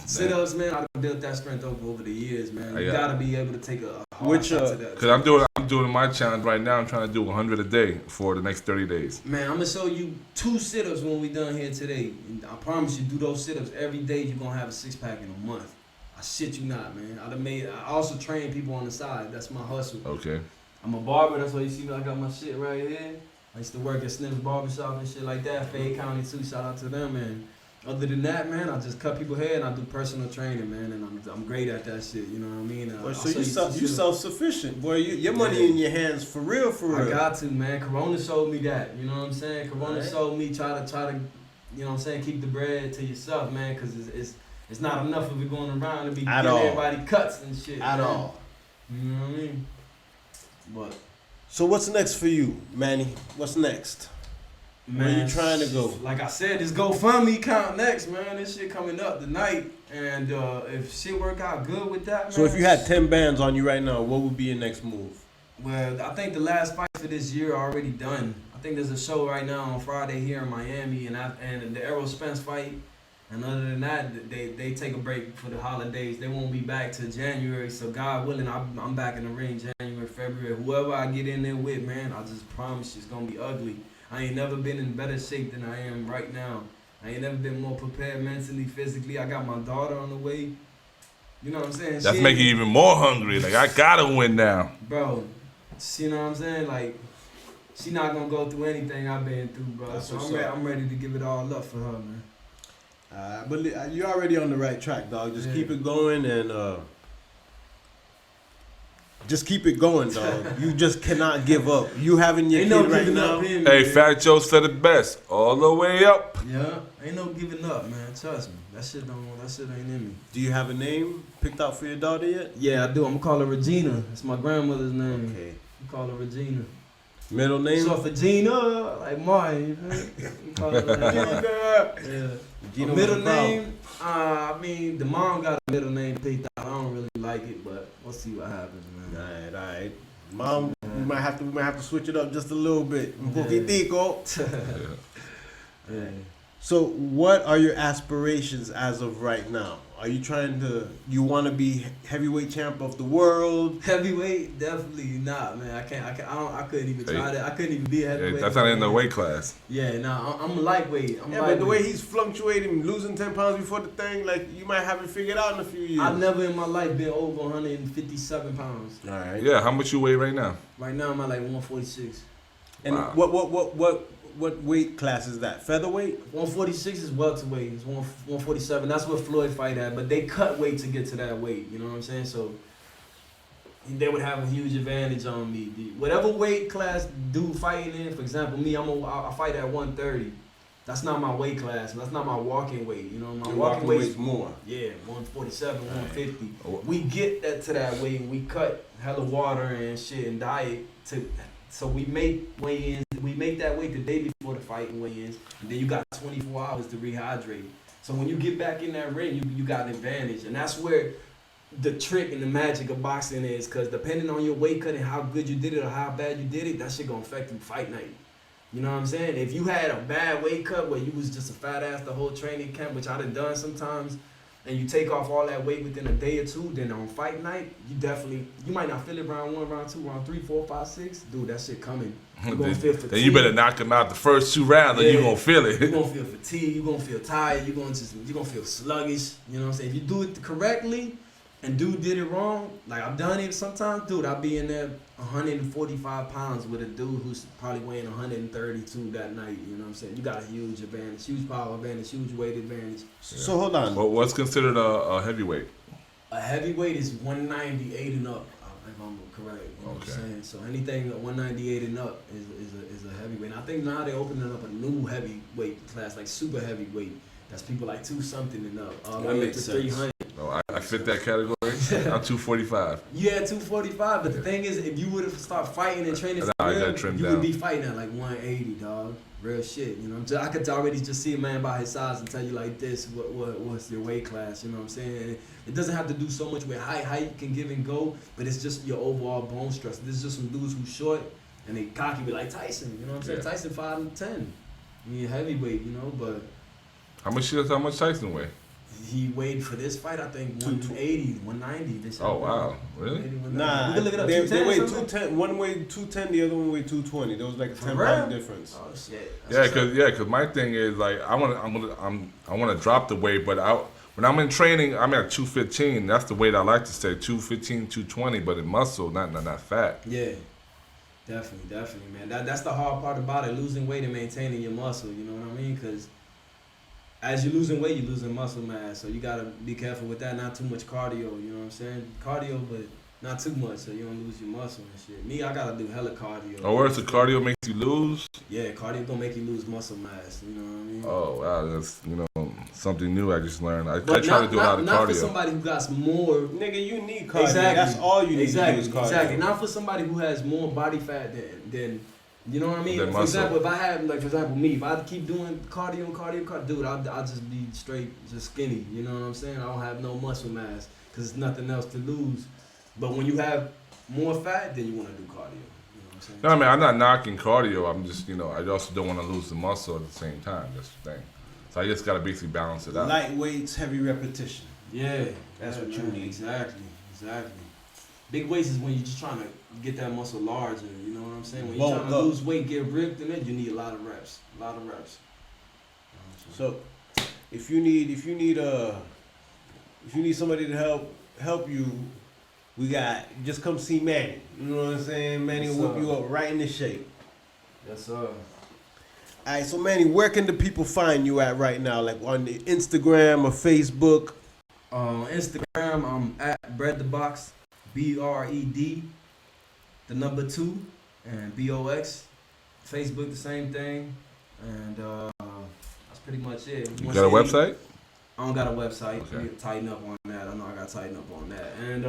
Sit-ups, man, I've built that strength over the years, man. You gotta be able to take a hard shot to that. Because I'm doing my challenge right now. I'm trying to do 100 a day for the next 30 days. Man, I'm gonna show you 2 sit-ups when we done here today. And I promise you, do those sit-ups every day. You're gonna have a 6-pack in a month. I shit you not, man. I also train people on the side. That's my hustle. Okay. I'm a barber. That's why you see me. I got my shit right here. I used to work at Snips Barbershop and shit like that. Fayette County too. Shout out to them, man. Other than that, man, I just cut people's hair and I do personal training, man, and I'm great at that shit. You know what I mean? So you self-sufficient, boy. Your money in your hands for real. I got to, man. Corona showed me that. You know what I'm saying? Corona showed me try to, you know what I'm saying, keep the bread to yourself, man, because it's not enough of it going around to be giving everybody cuts and shit. At all. You know what I mean? But so what's next for you, Manny? What's next? Man, where you trying to go? Like I said, this GoFundMe count next, man. This shit coming up tonight, and if shit work out good with that, man. So if you had 10 bands on you right now, what would be your next move? Well, I think the last fight for this year already done. I think there's a show right now on Friday here in Miami, and the Errol Spence fight. And other than that, they take a break for the holidays. They won't be back till January. So God willing, I'm back in the ring January, February. Whoever I get in there with, man, I just promise you it's gonna be ugly. I ain't never been in better shape than I am right now. I ain't never been more prepared mentally, physically. I got my daughter on the way. You know what I'm saying? That's making you even more hungry. Like, I gotta win now. Bro, you know what I'm saying? Like, she not gonna go through anything I've been through, bro. That's so what's up. I'm ready to give it all up for her, man. But you're already on the right track, dog. Just keep it going and just keep it going, dog. You just cannot give up. You having your kid right now. Hey, Fat Joe said it best. All the way up. Yeah, ain't no giving up, man. Trust me. That shit ain't in me. Do you have a name picked out for your daughter yet? Yeah, I do. I'm gonna call her Regina. It's my grandmother's name. Okay. We call her Regina. Middle name? So for Gina, like Martin, you feel me? We call her Regina. Yeah. Gina middle name, I mean, the mom got a middle name picked out. I don't really like it, but we'll see what happens, man. All right. Mom, we might have to switch it up just a little bit. Un poquitico. Yeah. So, what are your aspirations as of right now? Are you you want to be heavyweight champ of the world? Heavyweight, definitely not, man. I couldn't even try that. I couldn't even be a heavyweight. That's not in the weight class. Yeah, nah, I'm a lightweight. But the way he's fluctuating, losing 10 pounds before the thing, like, you might have it figured out in a few years. I've never in my life been over 157 pounds. All right. Yeah, how much you weigh right now? Right now I'm at like 146. And what weight class is that? Featherweight? 146 is welterweight. It's 147. That's what Floyd fight at. But they cut weight to get to that weight. You know what I'm saying? So they would have a huge advantage on me. Whatever weight class dude fighting in, for example, me, I fight at 130. That's not my weight class. That's not my walking weight. You know, my walking weight's more. Yeah, 147, 150. We get that to that weight and we cut hella water and shit and diet so we make weigh-ins. We make that weight the day before the fight and weigh-ins, and then you got 24 hours to rehydrate. So when you get back in that ring, you got an advantage, and that's where the trick and the magic of boxing is. Because depending on your weight cut and how good you did it or how bad you did it, that shit gonna affect you fight night. You know what I'm saying? If you had a bad weight cut where you was just a fat ass the whole training camp, which I done sometimes, and you take off all that weight within a day or two, then on fight night, you might not feel it round 1, round 2, round 3, 4, 5, 6. Dude, that shit coming. You're gonna feel fatigue. Then you better knock him out the first 2 rounds, or you gonna feel it. You're gonna feel fatigue. You're gonna feel tired. You're gonna feel sluggish. You know what I'm saying? If you do it correctly, and dude did it wrong, like I've done it sometimes, dude. I'll be in there 145 pounds with a dude who's probably weighing 132 that night. You know what I'm saying? You got a huge advantage, huge power advantage, huge weight advantage. Yeah. So hold on. Well, what's considered a heavyweight? A heavyweight is 198 and up. If I'm correct. You know what I'm saying? So anything 198 and up is a heavyweight. And I think now they're opening up a new heavyweight class, like super heavyweight. That's people like 2-something and up. That makes sense. 300. No, I fit that category. I'm 245. Yeah, 245. But the thing is, if you would have started fighting and training for real, you would be fighting at like 180, dog. Real shit. You know, I could already just see a man by his size and tell you like this, what's your weight class? You know what I'm saying? And it doesn't have to do so much with height. Height can give and go, but it's just your overall bone structure. There's just some dudes who's short and they cocky be like Tyson. You know what I'm saying? Yeah. Tyson 5'10". He heavyweight, you know, but How much Tyson weigh? He weighed for this fight, I think 180, 190. Oh wow, really? Nah, we can look it up. They weighed 210. One weighed 210, the other one weighed 220. There was like a 10-pound difference. Oh shit. Cause my thing is like I want to drop the weight, but when I'm in training, I'm at 215. That's the weight I like to stay, 215, 220, but in muscle, not fat. Yeah. Definitely, man. That's the hard part about it, losing weight and maintaining your muscle. You know what I mean? Because as you're losing weight, you're losing muscle mass. So you gotta be careful with that. Not too much cardio. You know what I'm saying? Cardio, but not too much, so you don't lose your muscle and shit. Me, I gotta do hella cardio. Oh, where's the cardio makes you lose? Yeah, cardio gonna make you lose muscle mass. You know what I mean? Oh wow, that's something new I just learned. I try to do a lot of cardio. Not for somebody who got more. Nigga, you need cardio. Exactly. That's all you need to do is cardio. Exactly. Not for somebody who has more body fat than you know what I mean? Than For muscle. example, if I had, like, for example, me, if I keep doing cardio, dude, I'll just be straight, just skinny. You know what I'm saying? I don't have no muscle mass because there's nothing else to lose. But when you have more fat, then you want to do cardio. You know what I'm saying? No, I mean, I'm not knocking cardio. I'm just, I also don't want to lose the muscle at the same time. That's the thing. So I just got to basically balance it out. Light weights, heavy repetition. Yeah. That's what you need. Exactly. Big weights is when you're just trying to get that muscle larger. You know what I'm saying? When you're trying to lose weight, get ripped in it, you need a lot of reps. So if you need somebody to help you, we got, just come see Manny. You know what I'm saying? Manny will whip you up right into shape. Yes, sir. All right, so Manny, where can the people find you at right now? Like on the Instagram or Facebook? On Instagram, I'm at Bread the Box, BRED, the number 2, and BOX. Facebook, the same thing, and that's pretty much it. You got a website? I don't got a website. Okay. I need to tighten up on that. I know I got to tighten up on that. And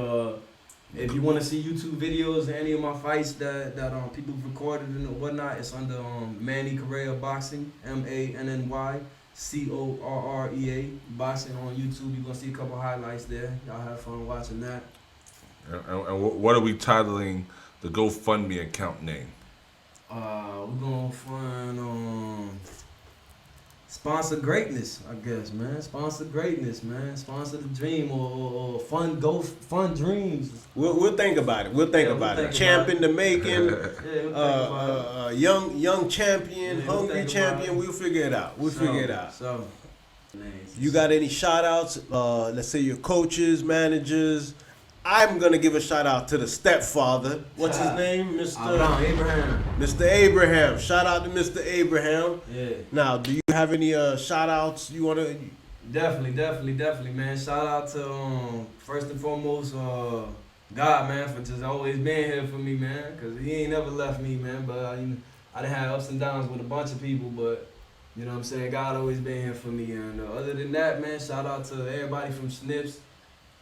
if you want to see YouTube videos of any of my fights that people recorded and whatnot, it's under Manny Correa Boxing, MANNY CORREA Boxing on YouTube. You're going to see a couple highlights there. Y'all have fun watching that. And what are we titling the GoFundMe account name? We're going to fund Sponsor Greatness, I guess, man. Sponsor Greatness, man. Sponsor the dream or fund dreams. We'll think about it. We'll think about it. Champ in the making. Young champion, hungry champion. We'll figure it out. We'll figure it out. So, you got any shout outs? Let's say your coaches, managers. I'm gonna give a shout out to the stepfather. What's his name? Mr. Abraham. Mr. Abraham. Shout out to Mr. Abraham. Yeah. Now, do you have any shout outs you wanna? Definitely, man. Shout out to first and foremost God, man, for just always being here for me, man. Cause he ain't never left me, man. But I done had ups and downs with a bunch of people, but you know what I'm saying. God always been here for me, and other than that, man, shout out to everybody from Snips.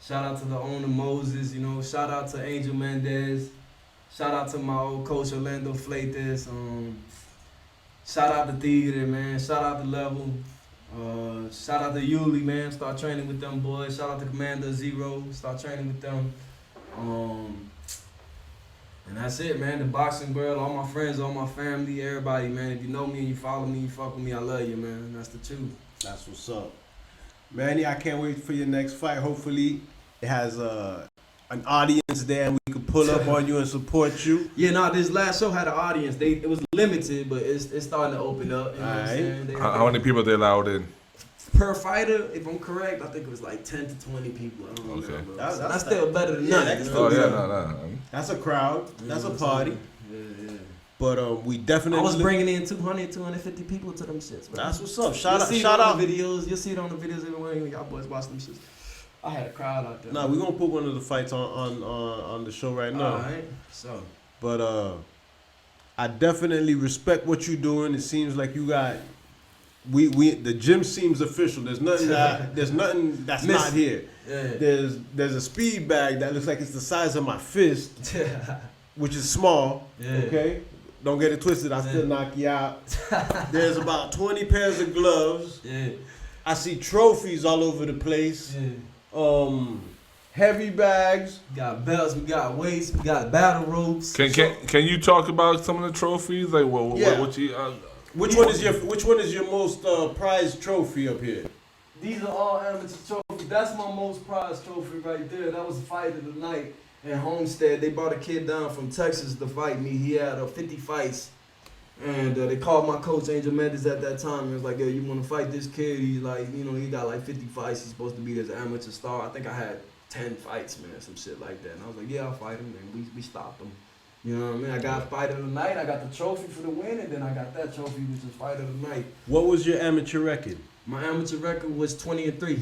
Shout out to the owner Moses, you know. Shout out to Angel Mendez. Shout out to my old coach Orlando Fleites. Shout out to Theater, man. Shout out to Level. Shout out to Yuli, man. Start training with them boys. Shout out to Commander Zero. Start training with them. And that's it, man. The boxing world, all my friends, all my family, everybody, man. If you know me and you follow me, you fuck with me, I love you, man. That's the truth. That's what's up. Manny, I can't wait for your next fight. Hopefully it has an audience there and we can pull up on you and support you. Yeah, no, this last show had an audience. It was limited, but it's starting to open up. You know what I'm saying? How many people they allowed in? Per fighter, if I'm correct, I think it was like 10 to 20 people. I don't know. That's still better than nothing. No. That's a crowd. That's a party. Yeah. But we definitely. I was bringing in 200, 250 people to them shits. Bro. That's what's up. Shout out videos. You'll see it on the videos when y'all boys watch them shits. I had a crowd out there. Nah, we're gonna put one of the fights on the show right now. Alright. So. But I definitely respect what you're doing. It seems like you got. The gym seems official. There's nothing that's not here. Yeah. There's a speed bag that looks like it's the size of my fist, which is small. Yeah. Okay, don't get it twisted. I still knock you out. There's about 20 pairs of gloves. Yeah. I see trophies all over the place. Yeah. Heavy bags. We got belts. We got weights. We got battle ropes. Can you talk about some of the trophies? Like what you? Which one is your most prized trophy up here? These are all amateur trophies. That's my most prized trophy right there. That was the fight of the night in Homestead. They brought a kid down from Texas to fight me. He had 50 fights. And they called my coach, Angel Mendez, at that time. He was like, yo, you want to fight this kid? He's like, he got like 50 fights. He's supposed to be this amateur star. I think I had 10 fights, man, some shit like that. And I was like, yeah, I'll fight him. And we stopped him. You know what I mean? I got fight of the night. I got the trophy for the win, and then I got that trophy, which is fight of the night. What was your amateur record? My amateur record was 20-3.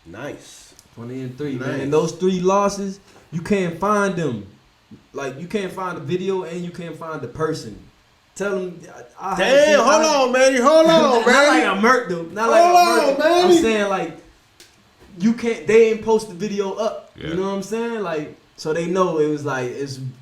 Nice. 20-3, nice. Man. And those 3 losses, you can't find them. Like, you can't find the video, and you can't find the person. Tell them. Hold on, Manny. Hold on, man. Not like I murked them. Not like I murked them. I'm saying, like, you can't. They ain't post the video up. Yeah. You know what I'm saying? Like. So they know it was like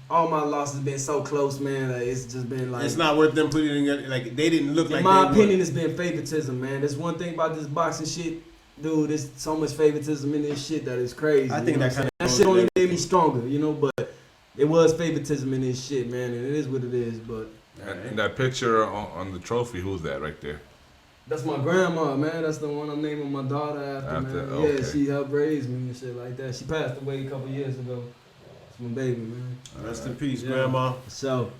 all my losses been so close, man. Like, it's just been like it's not worth them putting in. Like they didn't look like. In my opinion, it's been favoritism, man. There's one thing about this boxing shit, dude. There's so much favoritism in this shit that is crazy. I think that shit only made me stronger, But it was favoritism in this shit, man, and it is what it is. But and that picture on the trophy, who's that right there? That's my grandma, man. That's the one I'm naming my daughter after, man. Okay. Yeah, she helped raise me and shit like that. She passed away a couple years ago. It's my baby, man. Rest in peace, Grandma. So,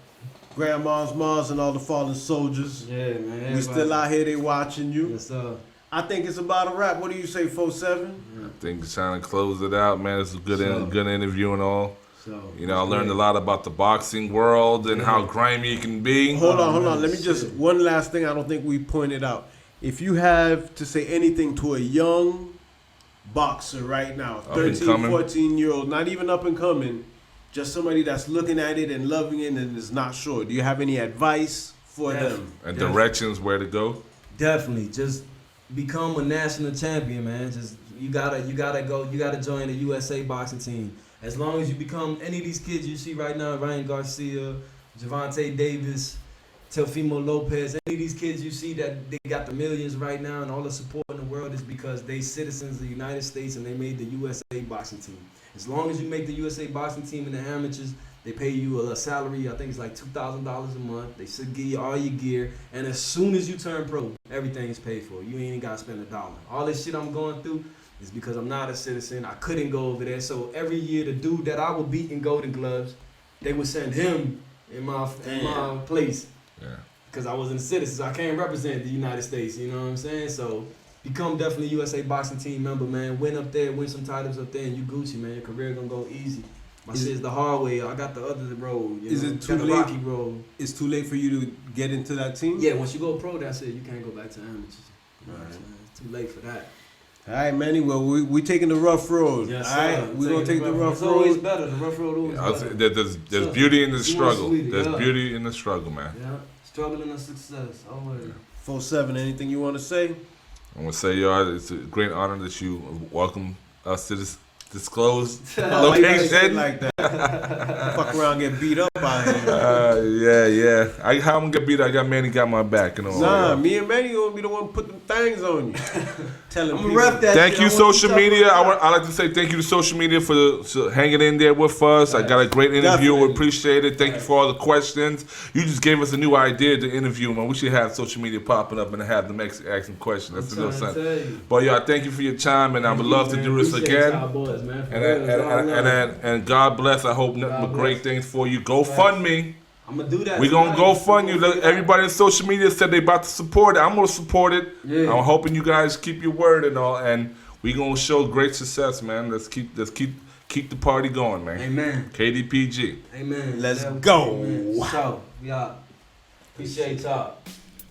Grandma's, Mars, and all the fallen soldiers. Yeah, man. We still out here. They watching you. Yes, sir. I think it's about a wrap. What do you say, 4-7? I think it's trying to close it out, man. It's a good interview and all. I learned a lot about the boxing world and how grimy it can be. Hold on. Let me just, one last thing I don't think we pointed out. If you have to say anything to a young boxer right now, 13, 14-year-old, not even up and coming, just somebody that's looking at it and loving it and is not sure, do you have any advice for them? And directions where to go? Definitely. Just become a national champion, man. Just you gotta join the USA boxing team. As long as you become any of these kids you see right now, Ryan Garcia, Javante Davis, Teofimo Lopez, any of these kids you see that they got the millions right now and all the support in the world is because they citizens of the United States and they made the USA boxing team. As long as you make the USA boxing team in the amateurs, they pay you a salary, I think it's like $2,000 a month. They should give you all your gear. And as soon as you turn pro, everything is paid for. You ain't even got to spend $1. All this shit I'm going through is because I'm not a citizen. I couldn't go over there. So every year, the dude that I would beat in Golden Gloves, they would send him in my place. Yeah. Because I wasn't a citizen. So I can't represent the United States. You know what I'm saying? So become definitely a USA boxing team member, man. Win up there, win some titles up there, and you Gucci, man. Your career gonna go easy. My shit's the hard way. I got the other road. Is it too late? Rocky road. It's too late for you to get into that team? Yeah, once you go pro, that's it. You can't go back to amateurs. Right. It's too late for that. All right, Manny. Well, we taking the rough road. Yes, all right, we're gonna take the rough road. It's always better. The rough road always better. There's beauty in the struggle. There's beauty in the struggle, man. Yeah, struggling and success. Always. 4-7. Anything you want to say? I want to say, y'all, it's a great honor that you welcome us to this disclosed location. Like that. Fuck around, get beat up by him. Yeah. How I'm gonna get beat up? I got Manny got my back. Nah, me and Manny gonna be the one put them things on you. Tell him. I'm gonna rep that. Thank you, social media. I like to say thank you to social media for hanging in there with us. Right. I got a great interview. Definitely. We appreciate it. Thank you for all the questions. You just gave us a new idea to interview, man. We should have social media popping up and have them asking questions. That's a little something. But y'all, thank you for your time, and I would love to do this again. And God bless. I hope nothing but great things for you. GoFundMe. I'm gonna do that. We're gonna go fund you. Everybody on social media said they about to support it. I'm gonna support it. Yeah. I'm hoping you guys keep your word and all, and we gonna show great success, man. Let's keep the party going, man. Amen. KDPG. Amen. Let's go. Amen. So, yeah. Appreciate y'all.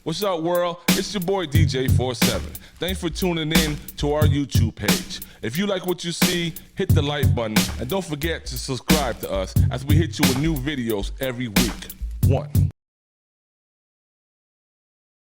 What's up, world? It's your boy DJ 47. Thanks for tuning in to our YouTube page. If you like what you see, hit the like button and don't forget to subscribe to us as we hit you with new videos every week. 1.